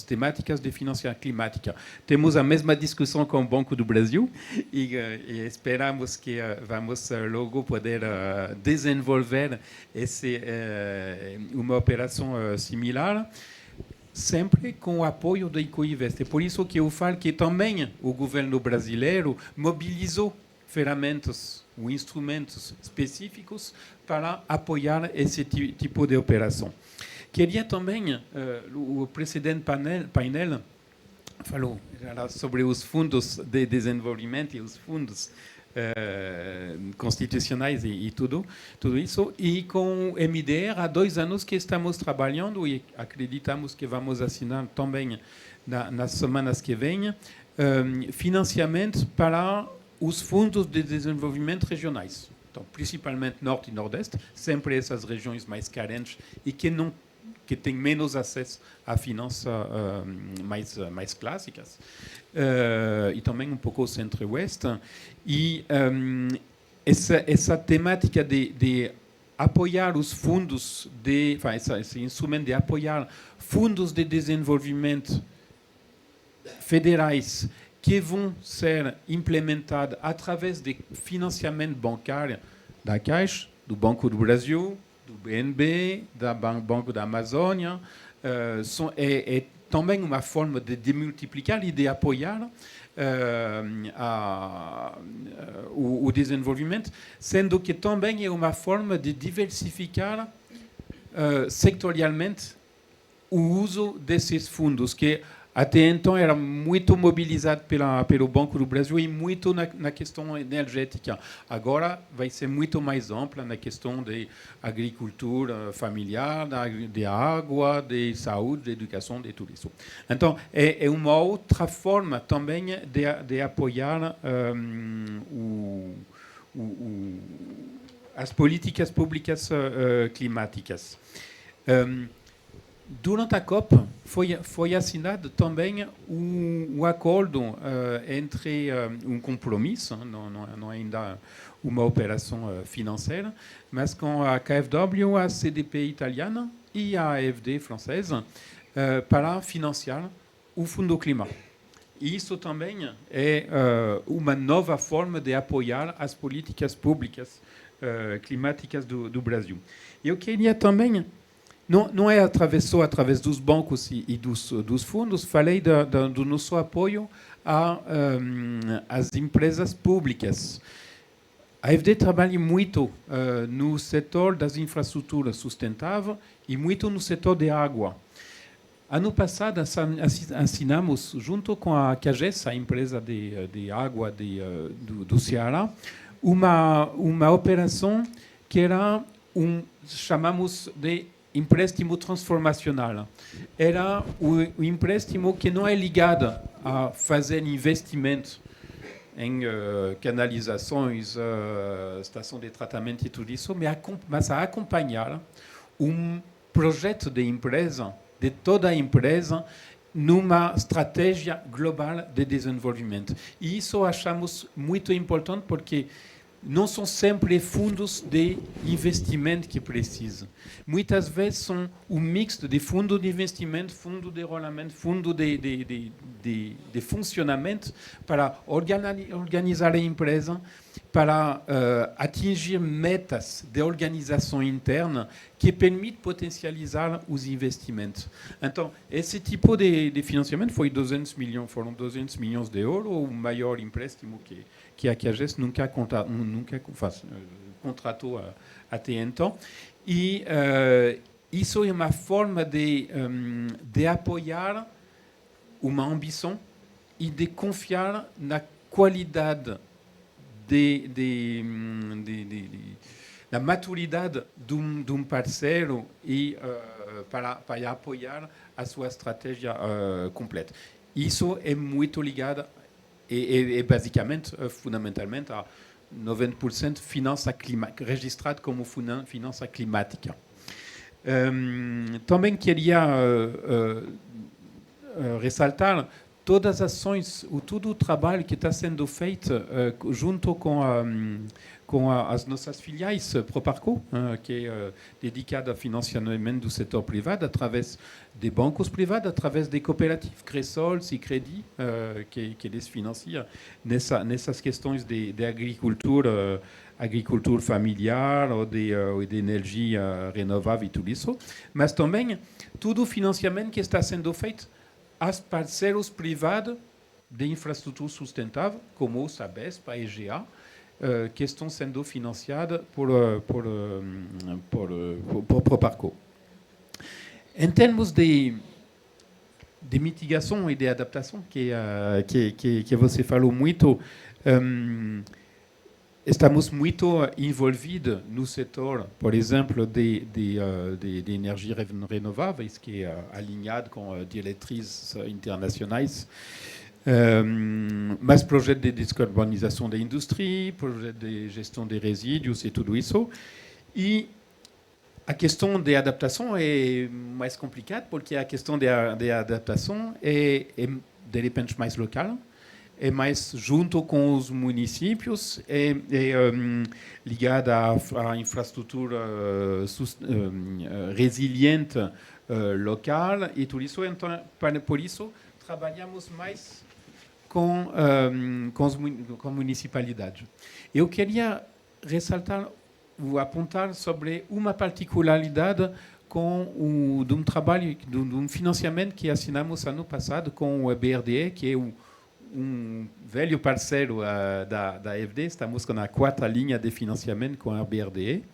temáticas de financiamento climática. Temos a mesma discussão com o Banco do Brasil e esperamos que vamos logo poder desenvolver uma operação similar, sempre com o apoio da Ecoinvest. É por isso que eu falo que também o governo brasileiro mobilizou ferramentas ou instrumentos específicos para apoiar esse tipo de operação. Queria também, o precedente painel falou sobre os fundos de desenvolvimento e os fundos constitucionais e tudo isso, e com o MDR há 2 anos que estamos trabalhando e acreditamos que vamos assinar também nas semanas que vêm financiamento para os fundos de desenvolvimento regionais. Então, principalmente Norte e Nordeste, sempre essas regiões mais carentes e que têm menos acesso a finanças mais clássicas, e também um pouco o Centro-Oeste. E essa temática de apoiar os fundos, esse instrumento de apoiar fundos de desenvolvimento federais que vão ser implementados através de financiamento bancário da Caixa, do Banco do Brasil, do BNB, do Banco da Amazônia, é também uma forma de demultiplicar e de apoiar o desenvolvimento, sendo que também é uma forma de diversificar sectorialmente o uso desses fundos, que até então era muito mobilizado pelo Banco do Brasil e muito na questão energética. Agora vai ser muito mais ampla na questão de agricultura familiar, de água, de saúde, de educação, de tudo isso. Então, é uma outra forma também de apoiar as políticas públicas climáticas. Durante a COP foi assinado também um acordo entre um compromisso, não ainda uma operação financeira, mas com a KfW, a CDP italiana e a AFD francesa para financiar o Fundo Clima. E isso também é uma nova forma de apoiar as políticas públicas climáticas do Brasil. Eu queria também não é só através dos bancos e dos fundos. Falei do nosso apoio às empresas públicas. A AfD trabalha muito no setor das infraestruturas sustentáveis e muito no setor de água. Ano passado, assinamos, junto com a CAGES, a empresa de água do Ceará, uma operação que era chamamos de empréstimo transformacional. Era um empréstimo que não é ligado a fazer investimento em canalizações, estação de tratamento e tudo isso, mas a acompanhar um projeto de empresa, de toda a empresa, numa estratégia global de desenvolvimento. E isso achamos muito importante porque não são sempre fundos de investimento que precisam. Muitas vezes são um mix de fundo de investimento, fundo de rolamento, fundo de funcionamento para organizar a empresa, para atingir metas de organização interna que permitem potencializar os investimentos. Então, esse tipo de financiamento foram 200 milhões de euros, o maior empréstimo que a CAGES nunca contratou até então. E isso é uma forma de apoiar uma ambição e de confiar na qualidade da maturidade de um parceiro e para apoiar a sua estratégia completa. Isso é muito ligado e basicamente, fundamentalmente, a 90% registrado como finança climática. Também queria ressaltar todas as ações, todo o trabalho que está sendo feito junto com as nossas filiais Proparco, que é dedicada ao financiamento do setor privado, através de bancos privados, através de cooperativas, Cresol e Credi, que eles financiam nessas questões de agricultura familiar ou de energia renovável e tudo isso, mas também todo o financiamento que está sendo feito aos parceiros privados de infraestrutura sustentável, como o Sabesp, a EGA, que estão sendo financiadas por Proparco. Em termos de mitigação e de adaptação, que você falou muito, estamos muito envolvidos no setor, por exemplo, de energias renováveis, que é alinhado com diretrizes internacionais, mas projetos de descarbonização da indústria, projetos de gestão de resíduos e tudo isso. E a questão de adaptação é mais complicada, porque a questão de adaptação é de repente mais local, é mais junto com os municípios, é ligada à infraestrutura resiliente local e tudo isso. Então, por isso, trabalhamos mais com municipalidades. Eu queria ressaltar ou apontar sobre uma particularidade de um trabalho, de um financiamento que assinamos ano passado com o BRDE, que é um velho parceiro da AfD. Estamos com a 4ª linha de financiamento com a BRDE,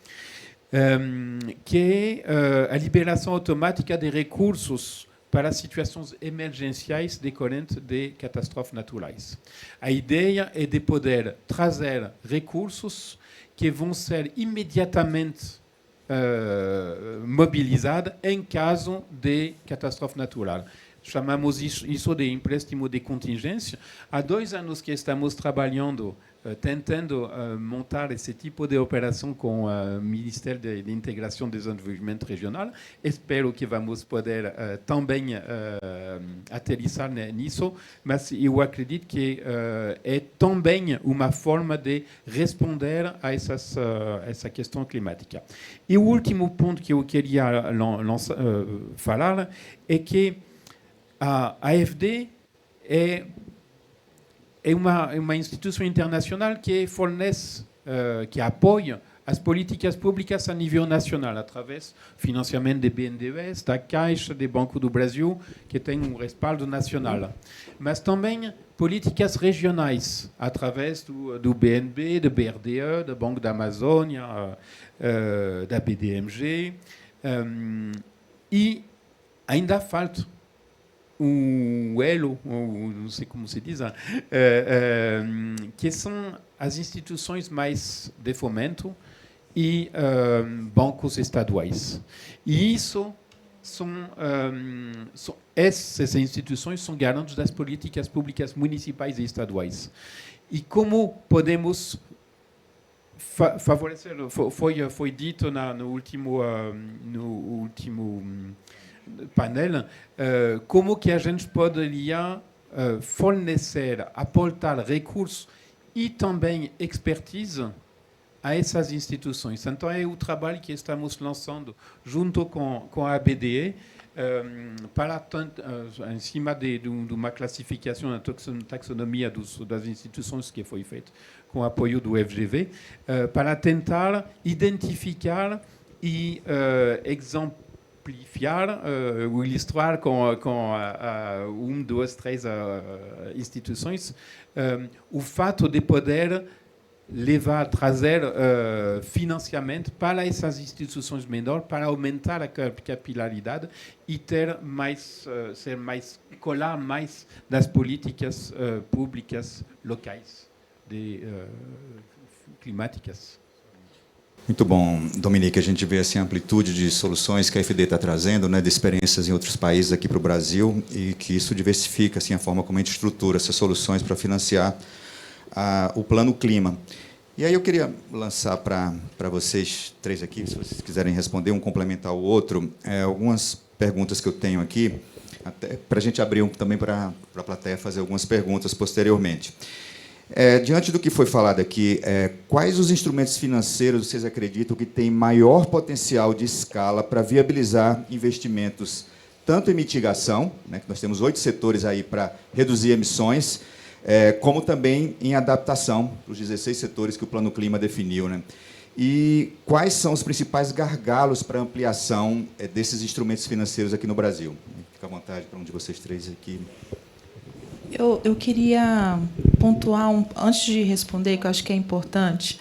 que é a liberação automática de recursos para situações emergenciais decorrentes de catástrofes naturais. A ideia é de poder trazer recursos que vão ser imediatamente mobilizados em caso de catástrofe natural. Chamamos isso de empréstimo de contingência. Há 2 anos que estamos trabalhando, tentando montar esse tipo de operação com o Ministério de Integração e Desenvolvimento Regional. Espero que vamos poder também aterrissar nisso, mas eu acredito que é também uma forma de responder a essa questão climática. E o último ponto que eu queria falar é que a AfD é uma instituição internacional que fornece, que apoia as políticas públicas a nível nacional, através do financiamento de BNDES, da Caixa, do Banco do Brasil, que tem um respaldo nacional. Mas também políticas regionais, através do BNB, do BRDE, do Banco da Amazônia, da BDMG. E ainda falta um elo, não sei como se diz, que são as instituições mais de fomento e bancos estaduais. E isso essas instituições são garantes das políticas públicas municipais e estaduais. E como podemos favorecer? Foi dito no último painel, como que a gente poderia fornecer, aportar recursos e também expertise a essas instituições. Então, é o trabalho que estamos lançando junto com a BDE, em cima de uma classificação, uma taxonomia das instituições que foi feita com o apoio do FGV, para tentar identificar e exemplificar ou ilustrar com duas, três instituições o fato de poder trazer financiamento para essas instituições menores, para aumentar a capilaridade e colar mais das políticas públicas locais climáticas. Muito bom, Dominique. A gente vê assim, a amplitude de soluções que a FD está trazendo, né, de experiências em outros países aqui para o Brasil, e que isso diversifica assim, a forma como a gente estrutura essas soluções para financiar o Plano Clima. E aí eu queria lançar para vocês três aqui, se vocês quiserem responder, um complementar o outro, algumas perguntas que eu tenho aqui, para a gente abrir também para a plateia fazer algumas perguntas posteriormente. Diante do que foi falado aqui, quais os instrumentos financeiros vocês acreditam que têm maior potencial de escala para viabilizar investimentos, tanto em mitigação, né, que nós temos 8 setores aí para reduzir emissões, como também em adaptação, os 16 setores que o Plano Clima definiu, né? E quais são os principais gargalos para ampliação desses instrumentos financeiros aqui no Brasil? Fica à vontade para um de vocês três aqui. Eu queria pontuar, antes de responder, que eu acho que é importante.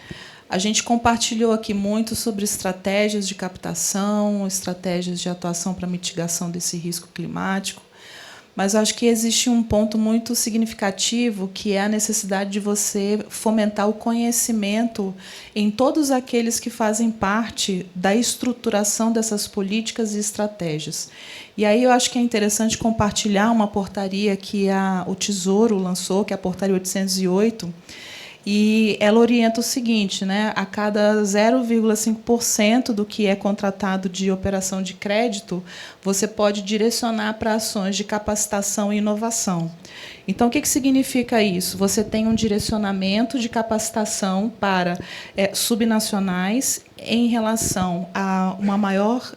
A gente compartilhou aqui muito sobre estratégias de captação, estratégias de atuação para mitigação desse risco climático, mas eu acho que existe um ponto muito significativo, que é a necessidade de você fomentar o conhecimento em todos aqueles que fazem parte da estruturação dessas políticas e estratégias. E aí eu acho que é interessante compartilhar uma portaria que o Tesouro lançou, que é a Portaria 808, e ela orienta o seguinte, né, a cada 0,5% do que é contratado de operação de crédito, você pode direcionar para ações de capacitação e inovação. Então, o que significa isso? Você tem um direcionamento de capacitação para subnacionais em relação a uma maior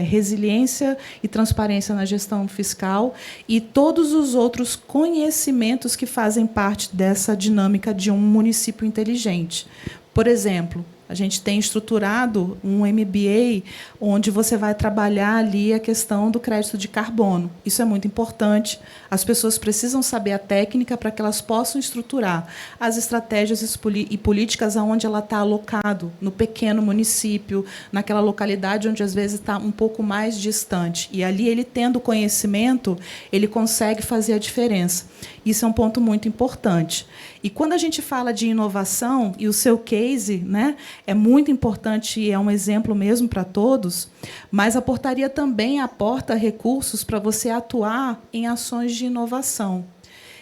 resiliência e transparência na gestão fiscal e todos os outros conhecimentos que fazem parte dessa dinâmica de um município inteligente. Por exemplo, a gente tem estruturado um MBA onde você vai trabalhar ali a questão do crédito de carbono. Isso é muito importante. As pessoas precisam saber a técnica para que elas possam estruturar as estratégias e políticas aonde ela está alocado, no pequeno município, naquela localidade onde, às vezes, está um pouco mais distante. E ali, ele tendo conhecimento, ele consegue fazer a diferença. Isso é um ponto muito importante. E quando a gente fala de inovação, e o seu case, né, é muito importante e é um exemplo mesmo para todos, mas a portaria também aporta recursos para você atuar em ações de inovação.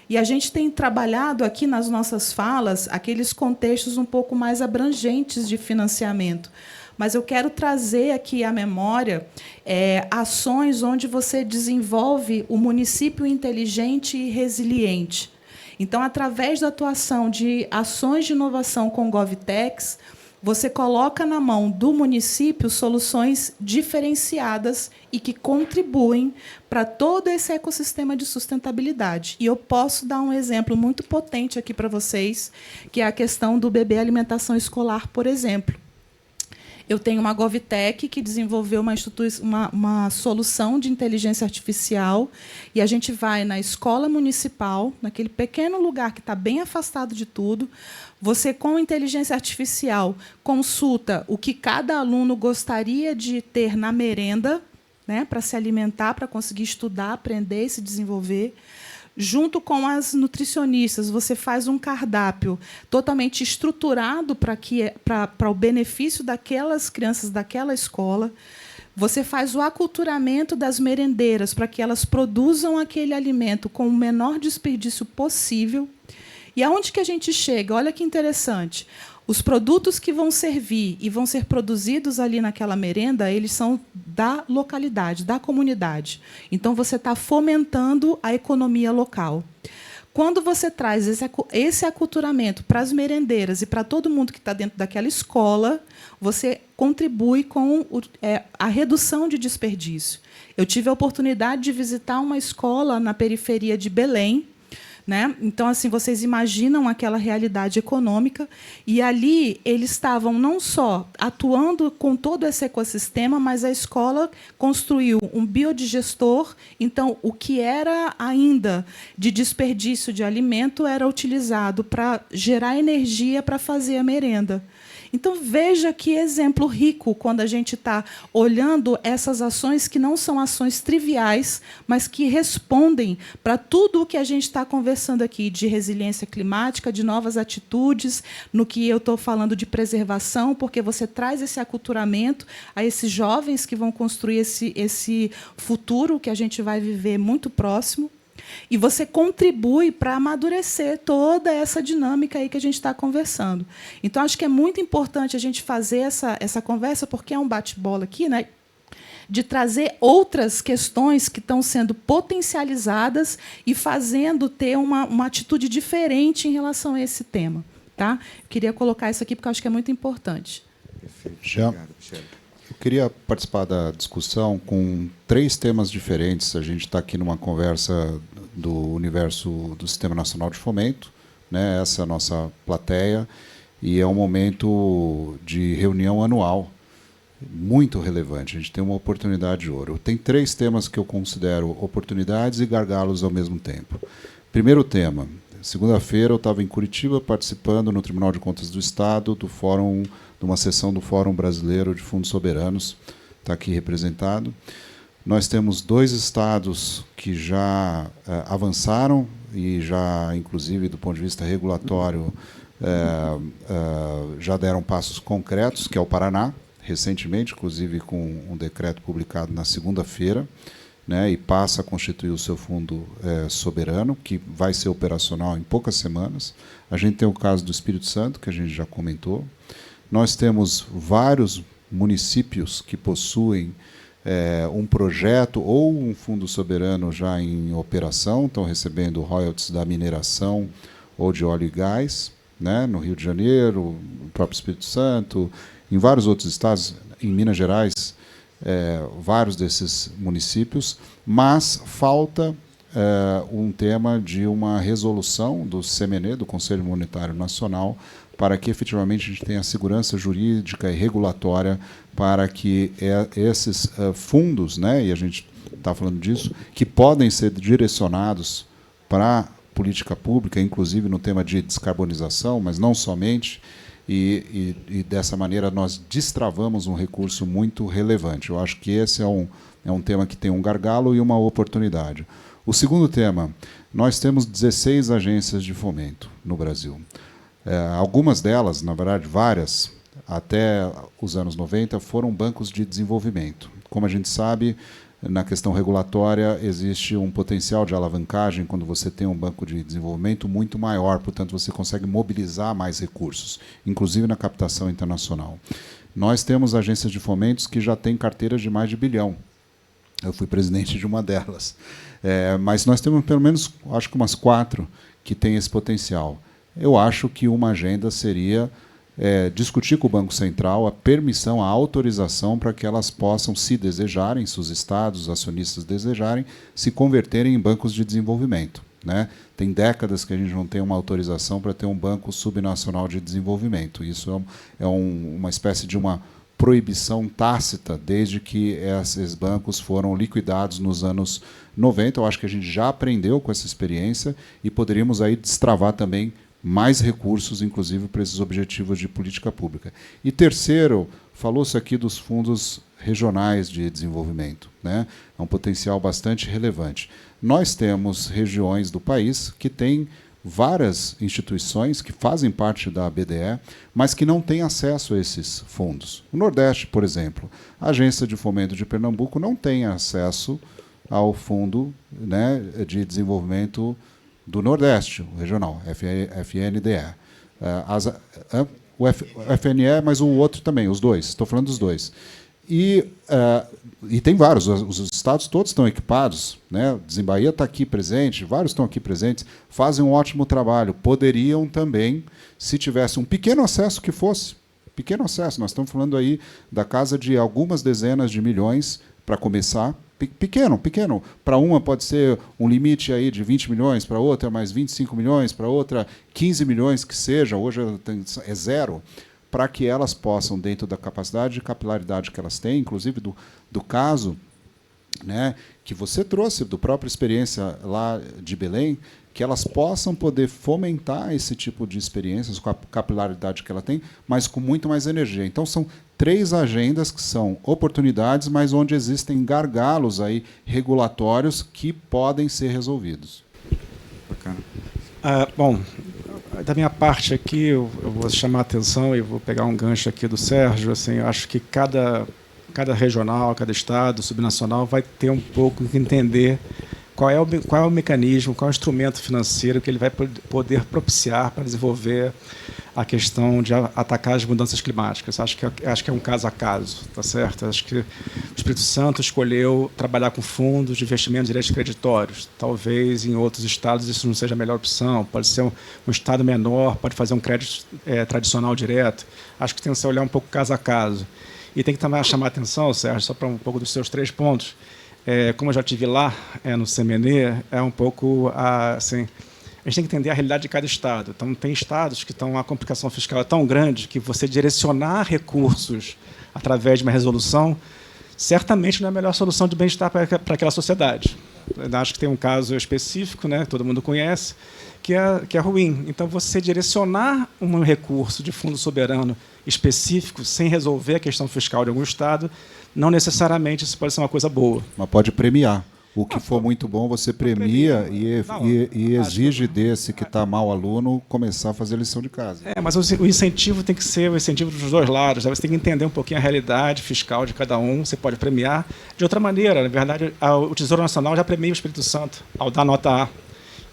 E a gente tem trabalhado aqui nas nossas falas aqueles contextos um pouco mais abrangentes de financiamento. Mas eu quero trazer aqui à memória ações onde você desenvolve o município inteligente e resiliente. Então, através da atuação de ações de inovação com GovTechs, você coloca na mão do município soluções diferenciadas e que contribuem para todo esse ecossistema de sustentabilidade. E eu posso dar um exemplo muito potente aqui para vocês, que é a questão do bebê alimentação escolar, por exemplo. Eu tenho uma GovTech que desenvolveu uma solução de inteligência artificial, e a gente vai na escola municipal, naquele pequeno lugar que está bem afastado de tudo. Você, com inteligência artificial, consulta o que cada aluno gostaria de ter na merenda, né, para se alimentar, para conseguir estudar, aprender e se desenvolver. Junto com as nutricionistas, você faz um cardápio totalmente estruturado para o benefício daquelas crianças daquela escola. Você faz o aculturamento das merendeiras para que elas produzam aquele alimento com o menor desperdício possível. E aonde que a gente chega? Olha que interessante. Os produtos que vão servir e vão ser produzidos ali naquela merenda, eles são da localidade, da comunidade. Então, você está fomentando a economia local. Quando você traz esse aculturamento para as merendeiras e para todo mundo que está dentro daquela escola, você contribui com a redução de desperdício. Eu tive a oportunidade de visitar uma escola na periferia de Belém, né? Então, assim, vocês imaginam aquela realidade econômica, e ali eles estavam não só atuando com todo esse ecossistema, mas a escola construiu um biodigestor. Então, o que era ainda de desperdício de alimento era utilizado para gerar energia para fazer a merenda. Então, veja que exemplo rico quando a gente está olhando essas ações que não são ações triviais, mas que respondem para tudo o que a gente está conversando aqui, de resiliência climática, de novas atitudes, no que eu estou falando de preservação, porque você traz esse aculturamento a esses jovens que vão construir esse futuro que a gente vai viver muito próximo. E você contribui para amadurecer toda essa dinâmica aí que a gente está conversando. Então, acho que é muito importante a gente fazer essa conversa, porque é um bate-bola aqui, né, de trazer outras questões que estão sendo potencializadas e fazendo ter uma atitude diferente em relação a esse tema. Tá? Eu queria colocar isso aqui, porque eu acho que é muito importante. Perfeito. Obrigado, Michele. Eu queria participar da discussão com 3 temas diferentes. A gente está aqui numa conversa do universo do Sistema Nacional de Fomento, né? Essa é a nossa plateia, e é um momento de reunião anual muito relevante. A gente tem uma oportunidade de ouro. Tem 3 temas que eu considero oportunidades e gargalos ao mesmo tempo. Primeiro tema: segunda-feira eu estava em Curitiba participando no Tribunal de Contas do Estado do fórum, de uma sessão do Fórum Brasileiro de Fundos Soberanos. Está aqui representado. Nós temos 2 estados que já avançaram e já, inclusive, do ponto de vista regulatório, já deram passos concretos, que é o Paraná, recentemente, inclusive com um decreto publicado na segunda-feira, né, e passa a constituir o seu fundo soberano, que vai ser operacional em poucas semanas. A gente tem o caso do Espírito Santo, que a gente já comentou. Nós temos vários municípios que possuem um projeto ou um fundo soberano já em operação, estão recebendo royalties da mineração ou de óleo e gás, né, no Rio de Janeiro, no próprio Espírito Santo, em vários outros estados, em Minas Gerais, vários desses municípios, mas falta um tema de uma resolução do CMN, do Conselho Monetário Nacional, para que efetivamente a gente tenha segurança jurídica e regulatória para que esses fundos, né, e a gente está falando disso, que podem ser direcionados para política pública, inclusive no tema de descarbonização, mas não somente, e dessa maneira nós destravamos um recurso muito relevante. Eu acho que esse é um tema que tem um gargalo e uma oportunidade. O segundo tema: nós temos 16 agências de fomento no Brasil. Algumas delas, na verdade várias, até os anos 90, foram bancos de desenvolvimento. Como a gente sabe, na questão regulatória existe um potencial de alavancagem quando você tem um banco de desenvolvimento muito maior, portanto você consegue mobilizar mais recursos, inclusive na captação internacional. Nós temos agências de fomentos que já têm carteiras de mais de R$1 bilhão. Eu fui presidente de uma delas. Mas nós temos pelo menos, acho que umas 4 que têm esse potencial. Eu acho que uma agenda seria discutir com o Banco Central a permissão, a autorização para que elas possam, se desejarem, se os estados, os acionistas desejarem, se converterem em bancos de desenvolvimento, né? Tem décadas que a gente não tem uma autorização para ter um banco subnacional de desenvolvimento. Isso é uma espécie de uma proibição tácita desde que esses bancos foram liquidados nos anos 90. Eu acho que a gente já aprendeu com essa experiência e poderíamos aí destravar também mais recursos, inclusive, para esses objetivos de política pública. E terceiro, falou-se aqui dos fundos regionais de desenvolvimento, né? É um potencial bastante relevante. Nós temos regiões do país que têm várias instituições que fazem parte da BDE, mas que não têm acesso a esses fundos. O Nordeste, por exemplo, a Agência de Fomento de Pernambuco não tem acesso ao Fundo, né, de Desenvolvimento do Nordeste, o regional, FNDE. O FNE, mas o outro também, os dois, estou falando dos dois. E tem vários, os estados todos estão equipados, né? Desembaía está aqui presente, vários estão aqui presentes, fazem um ótimo trabalho. Poderiam também, se tivesse um pequeno acesso que fosse, pequeno acesso, nós estamos falando aí da casa de algumas dezenas de milhões para começar, pequeno. Para uma pode ser um limite aí de 20 milhões, para outra mais 25 milhões, para outra 15 milhões que seja, hoje é zero, para que elas possam, dentro da capacidade de capilaridade que elas têm, inclusive do caso, né, que você trouxe, da própria experiência lá de Belém, que elas possam poder fomentar esse tipo de experiências com a capilaridade que ela tem, mas com muito mais energia. Então, são 3 agendas que são oportunidades, mas onde existem gargalos aí regulatórios que podem ser resolvidos. Bacana. Bom, da minha parte aqui, eu vou chamar a atenção e vou pegar um gancho aqui do Sérgio. Assim, eu acho que cada regional, cada estado, subnacional, vai ter um pouco que entender qual é o mecanismo, qual é o instrumento financeiro que ele vai poder propiciar para desenvolver a questão de atacar as mudanças climáticas. Acho que é um caso a caso, tá certo? Acho que o Espírito Santo escolheu trabalhar com fundos de investimento de direitos creditórios. Talvez em outros estados isso não seja a melhor opção. Pode ser um estado menor, pode fazer um crédito tradicional direto. Acho que tem que se olhar um pouco caso a caso. E tem que também chamar a atenção, Sérgio, só para um pouco dos seus 3 pontos. Como eu já estive lá no CMN, é um pouco assim, a gente tem que entender a realidade de cada estado. Então, tem estados que estão a complicação fiscal é tão grande que você direcionar recursos através de uma resolução certamente não é a melhor solução de bem-estar para aquela sociedade. Eu acho que tem um caso específico, né, que todo mundo conhece, que é ruim. Então, você direcionar um recurso de fundo soberano específico sem resolver a questão fiscal de algum estado, não necessariamente isso pode ser uma coisa boa. Mas pode premiar. O que for muito bom, você premia e exige desse que está mal aluno começar a fazer lição de casa. Mas o incentivo tem que ser o incentivo dos 2 lados. Você tem que entender um pouquinho a realidade fiscal de cada um. Você pode premiar de outra maneira. Na verdade, o Tesouro Nacional já premia o Espírito Santo ao dar nota A.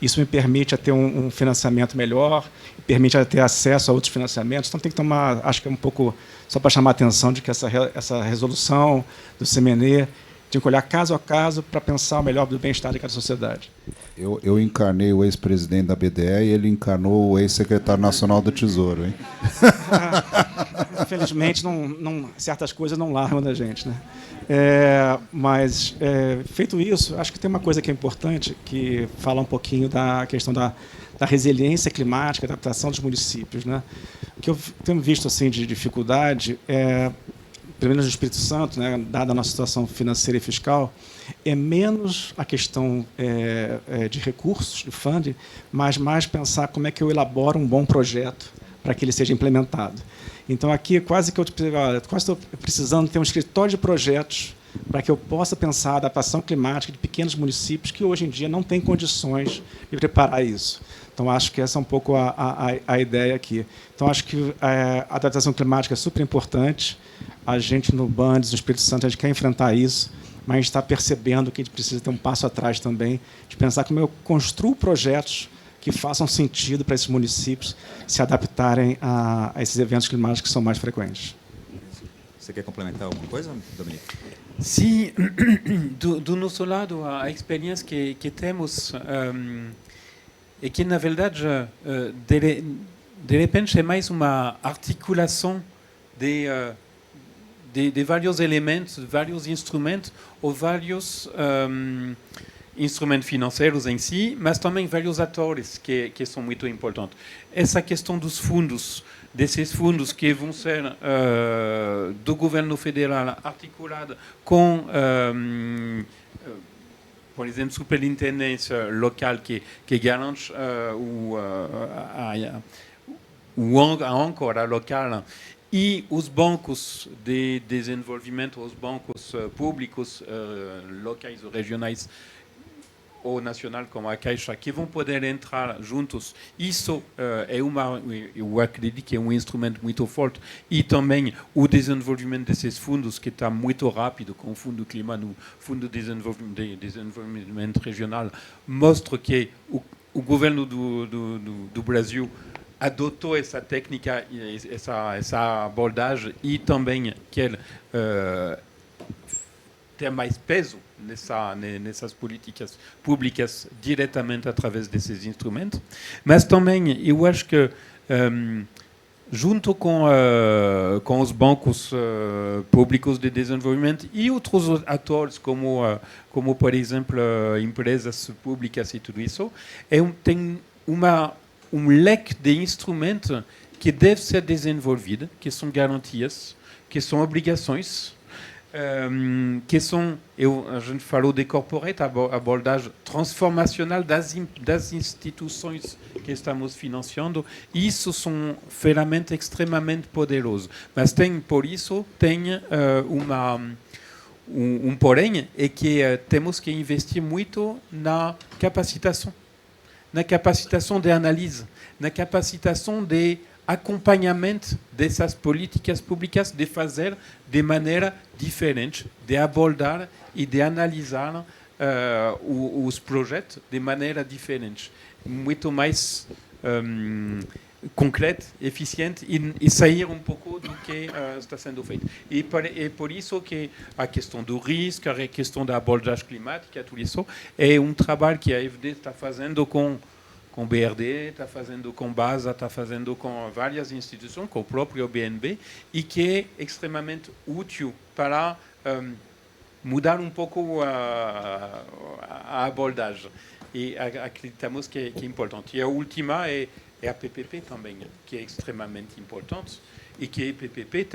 Isso me permite ter um financiamento melhor, permite ter acesso a outros financiamentos. Então, tem que tomar, acho que é um pouco, só para chamar a atenção de que essa resolução do CMN tem que olhar caso a caso para pensar o melhor do bem-estar de cada sociedade. Eu encarnei o ex-presidente da BDE e ele encarnou o ex-secretário nacional do Tesouro, hein? Infelizmente, certas coisas não largam da gente, né? Mas, feito isso, acho que tem uma coisa que é importante, que fala um pouquinho da questão da resiliência climática, adaptação dos municípios, né? O que eu tenho visto assim, de dificuldade pelo menos no Espírito Santo, né, dada a nossa situação financeira e fiscal, é menos a questão de recursos, de funding, mas mais pensar como é que eu elaboro um bom projeto para que ele seja implementado. Então, aqui, quase estou precisando ter um escritório de projetos para que eu possa pensar a adaptação climática de pequenos municípios que, hoje em dia, não têm condições de preparar isso. Então, acho que essa é um pouco a ideia aqui. Então, acho que a adaptação climática é super importante. A gente, no Bandes, no Espírito Santo, a gente quer enfrentar isso, mas a gente está percebendo que a gente precisa ter um passo atrás também, de pensar como eu construo projetos que façam sentido para esses municípios se adaptarem a esses eventos climáticos que são mais frequentes. Você quer complementar alguma coisa, Dominique? Sim, do nosso lado, a experiência que temos é que, na verdade, de repente, é mais uma articulação de vários elementos, de vários instrumentos, ou vários instrumentos financeiros em si, mas também vários atores que são muito importantes. Essa questão dos fundos desses fundos que vão ser do governo federal articulado com, por exemplo, superintendência local que garante a âncora local e os bancos de desenvolvimento, os bancos públicos locais ou regionais ou nacional como a Caixa, que vão poder entrar juntos. Isso eu acredito que é um instrumento muito forte. E também o desenvolvimento desses fundos, que está muito rápido, com o Fundo do Clima, no Fundo de Desenvolvimento Regional, mostra que o governo do Brasil adotou essa técnica, essa abordagem, e também que ele tem mais peso nessas políticas públicas diretamente através desses instrumentos. Mas também eu acho que junto com os bancos públicos de desenvolvimento e outros atores como por exemplo empresas públicas e tudo isso, tem um leque de instrumentos que deve ser desenvolvido, que são garantias, que são obrigações, que são, a gente falou de corporate, abordagem transformacional das instituições que estamos financiando. Isso são ferramentas extremamente poderosas. Mas por isso tem um porém, é que temos que investir muito na capacitação de análise, na capacitação de acompanhamento dessas políticas públicas, de fazer de maneira diferente, de abordar e de analisar os projetos de maneira diferente, muito mais concreta, eficiente e sair um pouco do que está sendo feito. E por isso que a questão do risco, a questão da abordagem climática, tudo isso, é um trabalho que a FD está fazendo com BRD, está fazendo com BASA, está fazendo com várias instituições, com o próprio BNB, e que é extremamente útil para mudar um pouco a abordagem. E acreditamos que é importante. E a última é a PPP também, que é extremamente importante, e que a PPP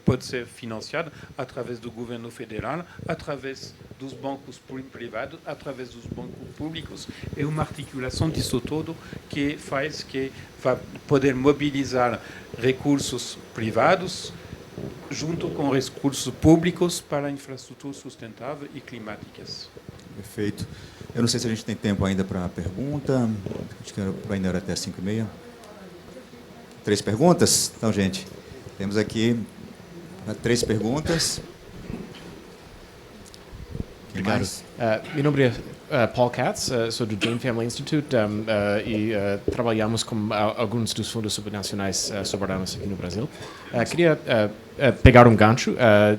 pode ser financiada através do governo federal, através dos bancos privados, através dos bancos públicos. É uma articulação disso todo que faz que vai poder mobilizar recursos privados junto com recursos públicos para infraestruturas sustentáveis e climáticas. Perfeito. Eu não sei se a gente tem tempo ainda para a pergunta. Acho que ainda era até 5h30. 3 perguntas? Então, gente, temos aqui 3 perguntas. Obrigado. Meu nome é Paul Katz, sou do Jain Family Institute e trabalhamos com alguns dos fundos subnacionais soberanos aqui no Brasil. Queria pegar um gancho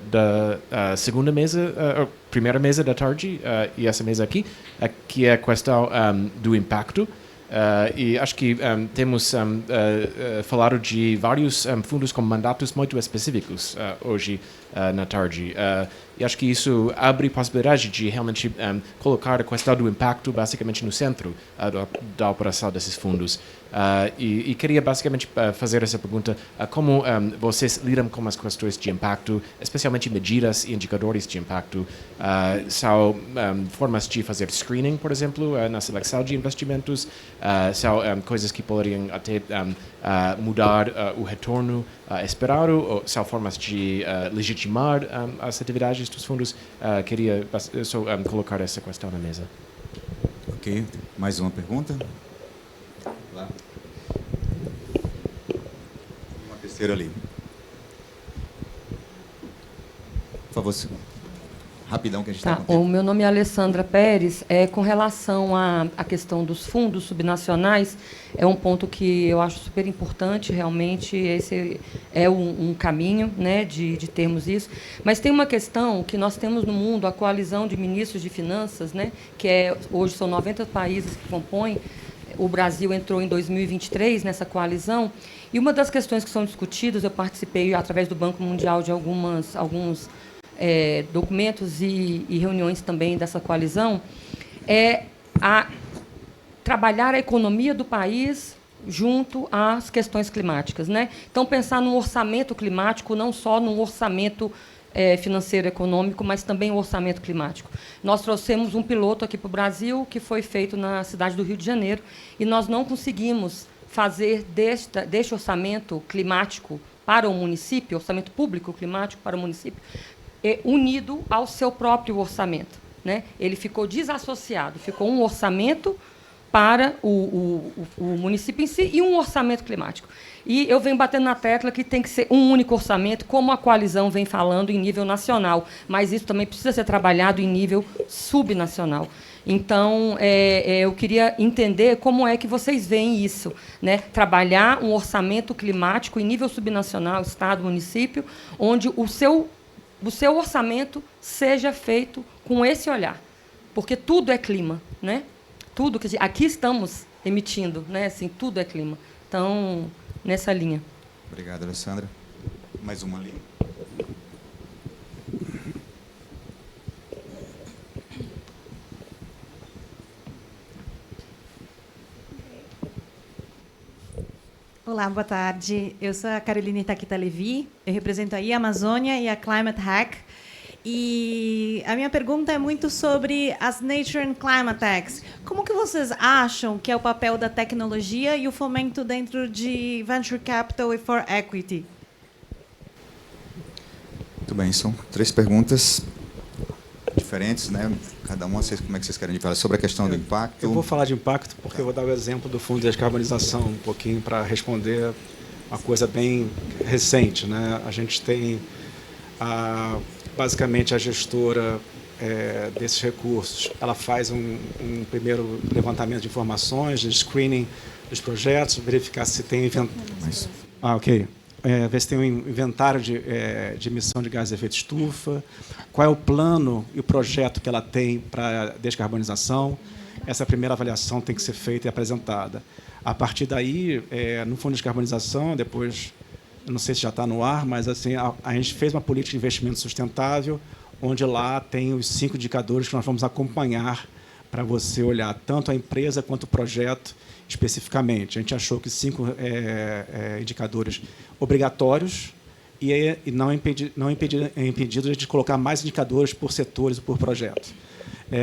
da segunda mesa, primeira mesa da tarde e essa mesa aqui, que é a questão do impacto. E acho que temos falado de vários fundos com mandatos muito específicos hoje na tarde. E acho que isso abre possibilidade de realmente colocar a questão do impacto basicamente no centro da operação desses fundos. E queria basicamente fazer essa pergunta: como vocês lidam com as questões de impacto, especialmente medidas e indicadores de impacto? São formas de fazer screening, por exemplo, na seleção de investimentos? São coisas que poderiam até mudar o retorno esperado? Ou são formas de legitimar as atividades dos fundos? Queria só colocar essa questão na mesa. Ok. Mais uma pergunta? Lá. Uma terceira ali. Por favor, rapidão que a gente está com tempo. O meu nome é Alessandra Pérez. Com relação à questão dos fundos subnacionais, é um ponto que eu acho super importante, realmente. Esse é um caminho, né, de termos isso. Mas tem uma questão que nós temos no mundo, a coalizão de ministros de finanças, né, que hoje são 90 países que compõem. O Brasil entrou em 2023 nessa coalizão, e uma das questões que são discutidas, eu participei através do Banco Mundial de alguns documentos e reuniões também dessa coalizão, trabalhar a economia do país junto às questões climáticas, né? Então, pensar num orçamento climático, não só num orçamento financeiro econômico, mas também um orçamento climático. Nós trouxemos um piloto aqui para o Brasil, que foi feito na cidade do Rio de Janeiro, e nós não conseguimos fazer deste orçamento climático para o município, orçamento público climático para o município, unido ao seu próprio orçamento, né? Ele ficou desassociado, ficou um orçamento para o município em si e um orçamento climático. E eu venho batendo na tecla que tem que ser um único orçamento, como a coalizão vem falando em nível nacional, mas isso também precisa ser trabalhado em nível subnacional. Então, eu queria entender como é que vocês veem isso, né? Trabalhar um orçamento climático em nível subnacional, Estado, município, onde o seu orçamento seja feito com esse olhar, porque tudo é clima, né? Tudo que aqui estamos emitindo, né? Assim, tudo é clima. Então, nessa linha. Obrigado, Alessandra. Mais uma ali. Olá, boa tarde. Eu sou a Caroline Taquita Levi, eu represento aí a Amazônia e a Climate Hack. E a minha pergunta é muito sobre as Nature and Climate Hacks. Como que vocês acham que é o papel da tecnologia e o fomento dentro de Venture Capital e For Equity? Muito bem, são 3 perguntas diferentes, né? Cada uma, como é que vocês querem falar sobre a questão do impacto? Eu vou falar de impacto porque eu vou dar o exemplo do Fundo de Descarbonização um pouquinho para responder uma coisa bem recente, né? A gente tem basicamente a gestora desses recursos, ela faz um primeiro levantamento de informações, de screening dos projetos, verificar se tem ver se tem um inventário de emissão de gases de efeito estufa, qual é o plano e o projeto que ela tem para descarbonização. Essa primeira avaliação tem que ser feita e apresentada. A partir daí, no Fundo de Descarbonização, depois, eu não sei se já está no ar, mas assim, a gente fez uma política de investimento sustentável, onde lá tem os 5 indicadores que nós vamos acompanhar para você olhar tanto a empresa quanto o projeto especificamente. A gente achou que 5 indicadores obrigatórios e não impedido de colocar mais indicadores por setores ou por projeto.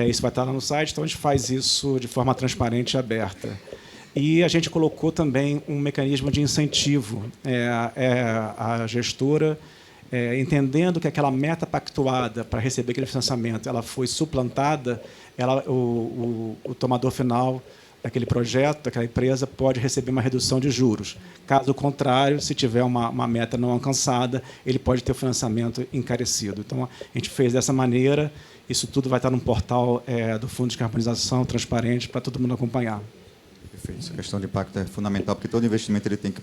Isso vai estar lá no site, então a gente faz isso de forma transparente e aberta. E a gente colocou também um mecanismo de incentivo. A gestora, entendendo que aquela meta pactuada para receber aquele financiamento ela foi suplantada, o tomador final daquele projeto, daquela empresa, pode receber uma redução de juros. Caso contrário, se tiver uma meta não alcançada, ele pode ter o financiamento encarecido. Então, a gente fez dessa maneira. Isso tudo vai estar no portal do Fundo de Descarbonização, transparente, para todo mundo acompanhar. Perfeito. Essa questão de impacto é fundamental, porque todo investimento ele tem que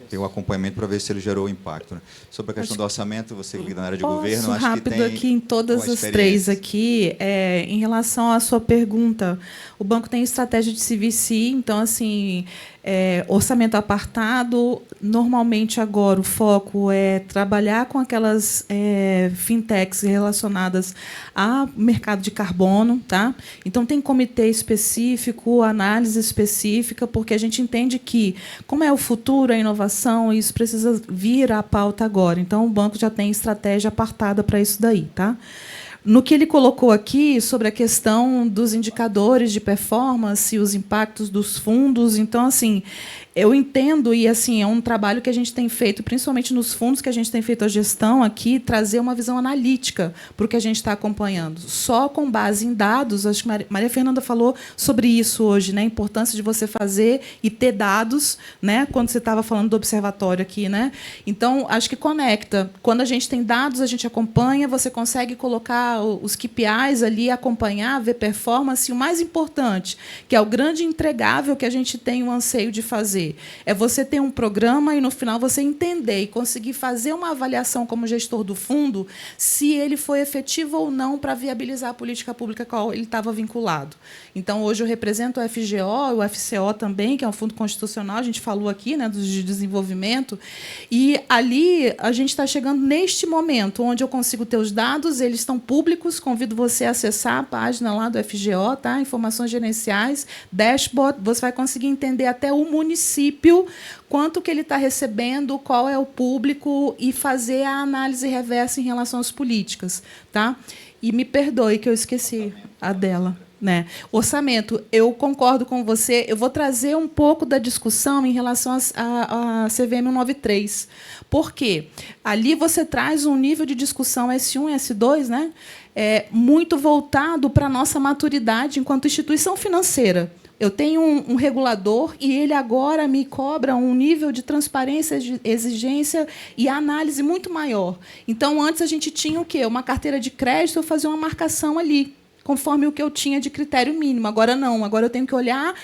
ter o acompanhamento para ver se ele gerou impacto, né? Sobre a questão do orçamento, você que na área de governo, acho que tem aqui em todas as 3 aqui, em relação à sua pergunta, o banco tem estratégia de CVC, então assim, orçamento apartado, normalmente agora o foco é trabalhar com aquelas fintechs relacionadas ao mercado de carbono, tá? Então tem comitê específico, análise específica, porque a gente entende que, como é o futuro, a inovação, isso precisa vir à pauta agora. Então o banco já tem estratégia apartada para isso daí, tá? No que ele colocou aqui sobre a questão dos indicadores de performance e os impactos dos fundos, então assim, eu entendo, e assim, é um trabalho que a gente tem feito, principalmente nos fundos que a gente tem feito a gestão aqui, trazer uma visão analítica para o que a gente está acompanhando. Só com base em dados, acho que Maria Fernanda falou sobre isso hoje, né? A importância de você fazer e ter dados, né? Quando você estava falando do observatório aqui, né? Então, acho que conecta. Quando a gente tem dados, a gente acompanha, você consegue colocar os KPIs ali, acompanhar, ver performance, e o mais importante, que é o grande entregável que a gente tem o anseio de fazer, fazer. É você ter um programa e, no final, você entender e conseguir fazer uma avaliação como gestor do fundo se ele foi efetivo ou não para viabilizar a política pública a qual ele estava vinculado. Então, hoje eu represento o FGO, o FCO também, que é um fundo constitucional, a gente falou aqui, né, do de desenvolvimento, e ali a gente está chegando neste momento, onde eu consigo ter os dados, eles estão públicos, convido você a acessar a página lá do FGO, tá? Informações gerenciais, dashboard, você vai conseguir entender até o município, quanto que ele está recebendo, qual é o público, e fazer a análise reversa em relação às políticas. Tá? E me perdoe que eu esqueci a dela. Né? Orçamento, eu concordo com você. Eu vou trazer um pouco da discussão em relação à CVM 193. Por quê? Ali você traz um nível de discussão S1 e S2, né? Muito voltado para a nossa maturidade enquanto instituição financeira. Eu tenho um regulador e ele agora me cobra um nível de transparência, de exigência e análise muito maior. Então, antes a gente tinha o quê? Uma carteira de crédito, eu fazia uma marcação ali, conforme o que eu tinha de critério mínimo. Agora não. Agora eu tenho que olhar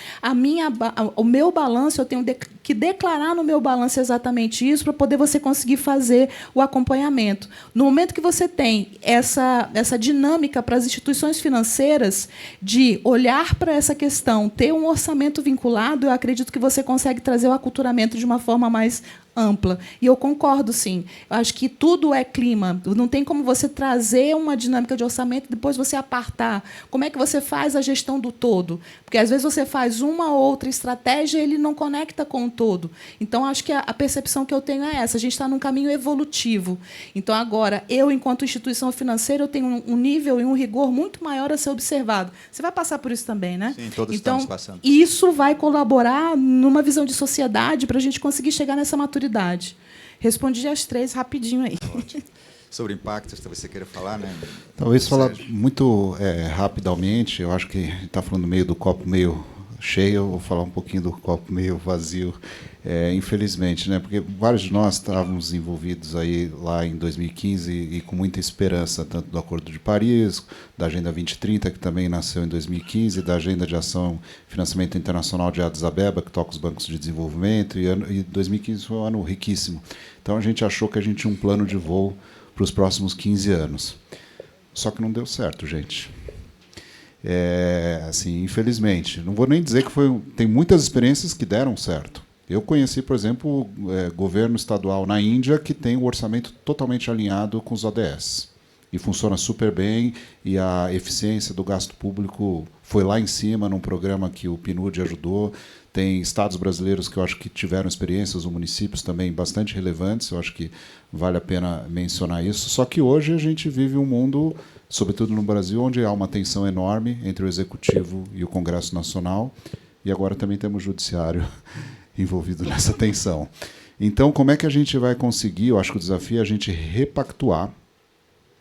o meu balanço, eu tenho que declarar no meu balanço exatamente isso para poder você conseguir fazer o acompanhamento. No momento que você tem essa dinâmica para as instituições financeiras de olhar para essa questão, ter um orçamento vinculado, eu acredito que você consegue trazer o aculturamento de uma forma mais ampla. E eu concordo, sim. Eu acho que tudo é clima. Não tem como você trazer uma dinâmica de orçamento e depois você apartar. Como é que você faz a gestão do todo? Porque, às vezes, você faz uma ou outra estratégia e ele não conecta com o todo. Então, acho que a percepção que eu tenho é essa. A gente está num caminho evolutivo. Então, agora, eu, enquanto instituição financeira, eu tenho um nível e um rigor muito maior a ser observado. Você vai passar por isso também, né? Sim, todos então, estamos passando. Isso vai colaborar numa visão de sociedade para a gente conseguir chegar nessa maturidade. Respondi as 3 rapidinho aí. Ótimo. Sobre impactos, talvez você queira falar, né? Talvez falar Sérgio. muito rapidamente. Eu acho que está falando meio do copo meio cheio, eu vou falar um pouquinho do copo meio vazio, infelizmente, né? Porque vários de nós estávamos envolvidos aí lá em 2015 e com muita esperança, tanto do Acordo de Paris, da Agenda 2030, que também nasceu em 2015, da Agenda de Ação e Financiamento Internacional de Addis Abeba, que toca os bancos de desenvolvimento, e 2015 foi um ano riquíssimo. Então a gente achou que a gente tinha um plano de voo para os próximos 15 anos. Só que não deu certo, gente. Assim, infelizmente. Não vou nem dizer que foi. Tem muitas experiências que deram certo. Eu conheci, por exemplo, o governo estadual na Índia que tem o orçamento totalmente alinhado com os ODS. E funciona super bem, e a eficiência do gasto público foi lá em cima, num programa que o PNUD ajudou. Tem estados brasileiros que eu acho que tiveram experiências, ou municípios também bastante relevantes, eu acho que vale a pena mencionar isso. Só que hoje a gente vive um mundo, sobretudo no Brasil, onde há uma tensão enorme entre o Executivo e o Congresso Nacional, e agora também temos o Judiciário envolvido nessa tensão. Então, como é que a gente vai conseguir? Eu acho que o desafio é a gente repactuar,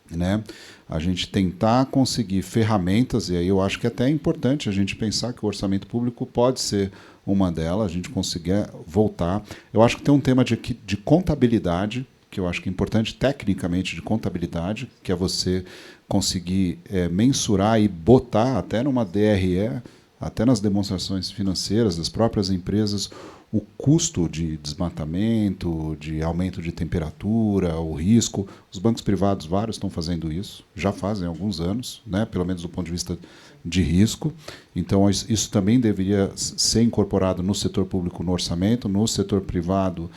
né? A gente tentar conseguir ferramentas, e aí eu acho que até é importante a gente pensar que o orçamento público pode ser uma delas, a gente conseguir voltar. Eu acho que tem um tema de contabilidade, que eu acho que é importante tecnicamente, de contabilidade, que é você conseguir mensurar e botar até numa DRE, até nas demonstrações financeiras das próprias empresas, o custo de desmatamento, de aumento de temperatura, o risco. Os bancos privados, vários, estão fazendo isso, já fazem há alguns anos, né, pelo menos do ponto de vista de risco. Então, isso também deveria ser incorporado no setor público, no orçamento, no setor privado,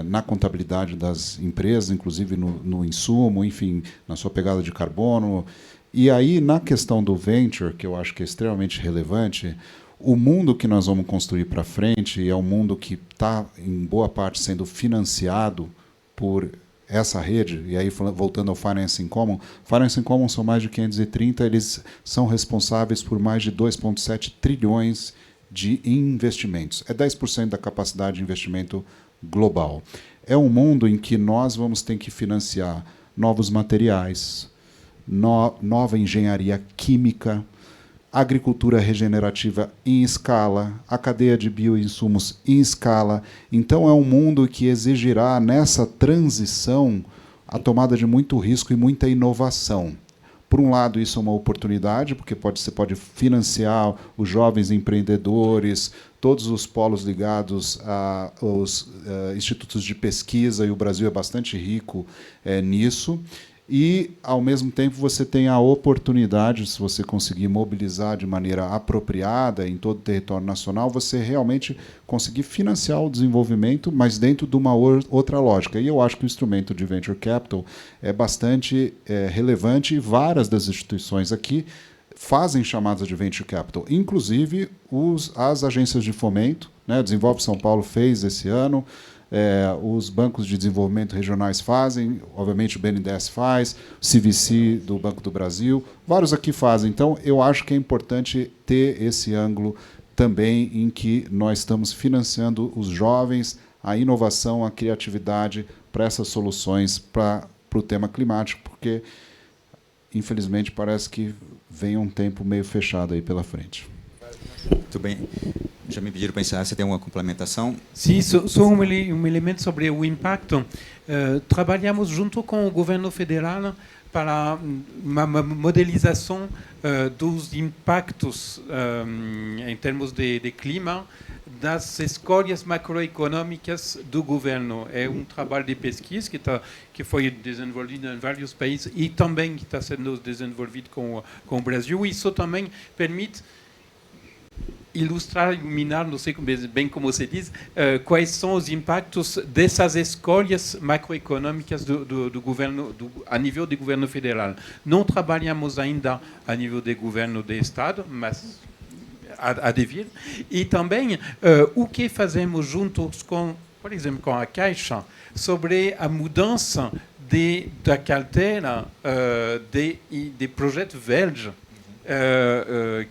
na contabilidade das empresas, inclusive no insumo, enfim, na sua pegada de carbono. E aí, na questão do venture, que eu acho que é extremamente relevante, o mundo que nós vamos construir para frente é um mundo que está, em boa parte, sendo financiado por essa rede. E aí, voltando ao Financing Commons, Financing Commons são mais de 530, eles são responsáveis por mais de 2,7 trilhões de investimentos. É 10% da capacidade de investimento global. É um mundo em que nós vamos ter que financiar novos materiais, nova engenharia química, agricultura regenerativa em escala, a cadeia de bioinsumos em escala. Então, é um mundo que exigirá, nessa transição, a tomada de muito risco e muita inovação. Por um lado, isso é uma oportunidade, porque você pode financiar os jovens empreendedores, todos os polos ligados aos institutos de pesquisa, e o Brasil é bastante rico nisso. E, ao mesmo tempo, você tem a oportunidade, se você conseguir mobilizar de maneira apropriada em todo o território nacional, você realmente conseguir financiar o desenvolvimento, mas dentro de uma outra lógica. E eu acho que o instrumento de Venture Capital é bastante relevante, e várias das instituições aqui fazem chamadas de Venture Capital, inclusive as agências de fomento, né? Desenvolve São Paulo fez esse ano, os bancos de desenvolvimento regionais fazem, obviamente o BNDES faz, o CVC do Banco do Brasil, vários aqui fazem. Então, eu acho que é importante ter esse ângulo também, em que nós estamos financiando os jovens, a inovação, a criatividade para essas soluções para o tema climático, porque, infelizmente, parece que vem um tempo meio fechado aí pela frente. Muito bem. Já me pediram para encerrar. Você tem alguma complementação? Sim, só um elemento sobre o impacto. Trabalhamos junto com o governo federal para uma modelização dos impactos em termos de clima das escolhas macroeconômicas do governo. É um trabalho de pesquisa que foi desenvolvido em vários países e também que está sendo desenvolvido com o Brasil. Isso também permite ilustrar, iluminar, não sei bem como se diz, quais são os impactos dessas escolhas macroeconômicas do governo, a nível de governo federal. Não trabalhamos ainda a nível de governo de Estado, mas há de vir. E também o que fazemos juntos com, por exemplo, com a Caixa, sobre a mudança da carteira de projetos belges,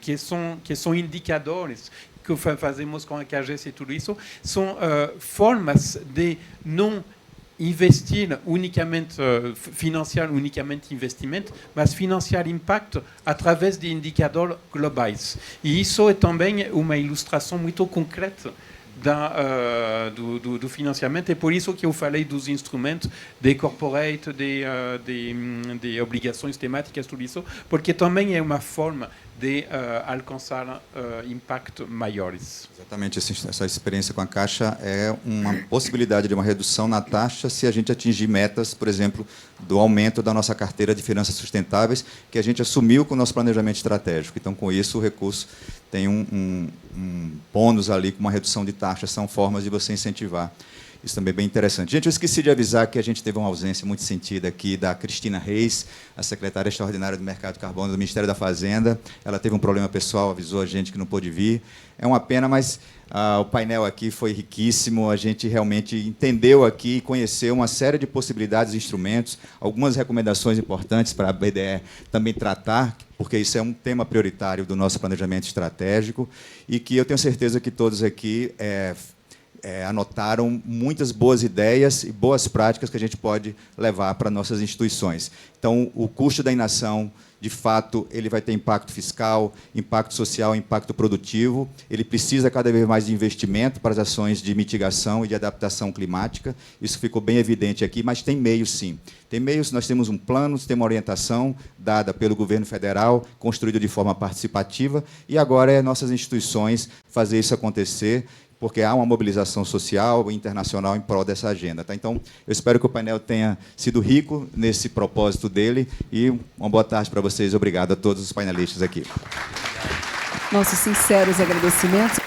que são indicadores que fazemos com a CAGES e tudo isso, são formas de não investir unicamente, financiar unicamente investimento, mas financiar impacto através de indicadores globais. E isso é também uma ilustração muito concreta do financiamento. É por isso que eu falei dos instrumentos de corporate, de obrigações temáticas, tudo isso, porque também é uma forma de alcançar impactos maiores. Exatamente, essa experiência com a Caixa é uma possibilidade de uma redução na taxa se a gente atingir metas, por exemplo, do aumento da nossa carteira de finanças sustentáveis, que a gente assumiu com o nosso planejamento estratégico. Então, com isso, o recurso tem um bônus ali com uma redução de taxas, são formas de você incentivar. Isso também é bem interessante. Gente, eu esqueci de avisar que a gente teve uma ausência muito sentida aqui da Cristina Reis, a secretária extraordinária do Mercado de Carbono do Ministério da Fazenda. Ela teve um problema pessoal, avisou a gente que não pôde vir. É uma pena, mas o painel aqui foi riquíssimo. A gente realmente entendeu aqui e conheceu uma série de possibilidades e instrumentos, algumas recomendações importantes para a BDE também tratar, porque isso é um tema prioritário do nosso planejamento estratégico e que eu tenho certeza que todos aqui anotaram muitas boas ideias e boas práticas que a gente pode levar para nossas instituições. Então, o custo da inação, de fato, ele vai ter impacto fiscal, impacto social, impacto produtivo. Ele precisa cada vez mais de investimento para as ações de mitigação e de adaptação climática. Isso ficou bem evidente aqui, mas tem meios, sim. Tem meios, nós temos um plano, temos uma orientação dada pelo governo federal, construído de forma participativa, e agora é nossas instituições fazer isso acontecer, porque há uma mobilização social e internacional em prol dessa agenda. Tá? Então, eu espero que o painel tenha sido rico nesse propósito dele, e uma boa tarde para vocês. Obrigado a todos os painelistas aqui. Nossos sinceros agradecimentos.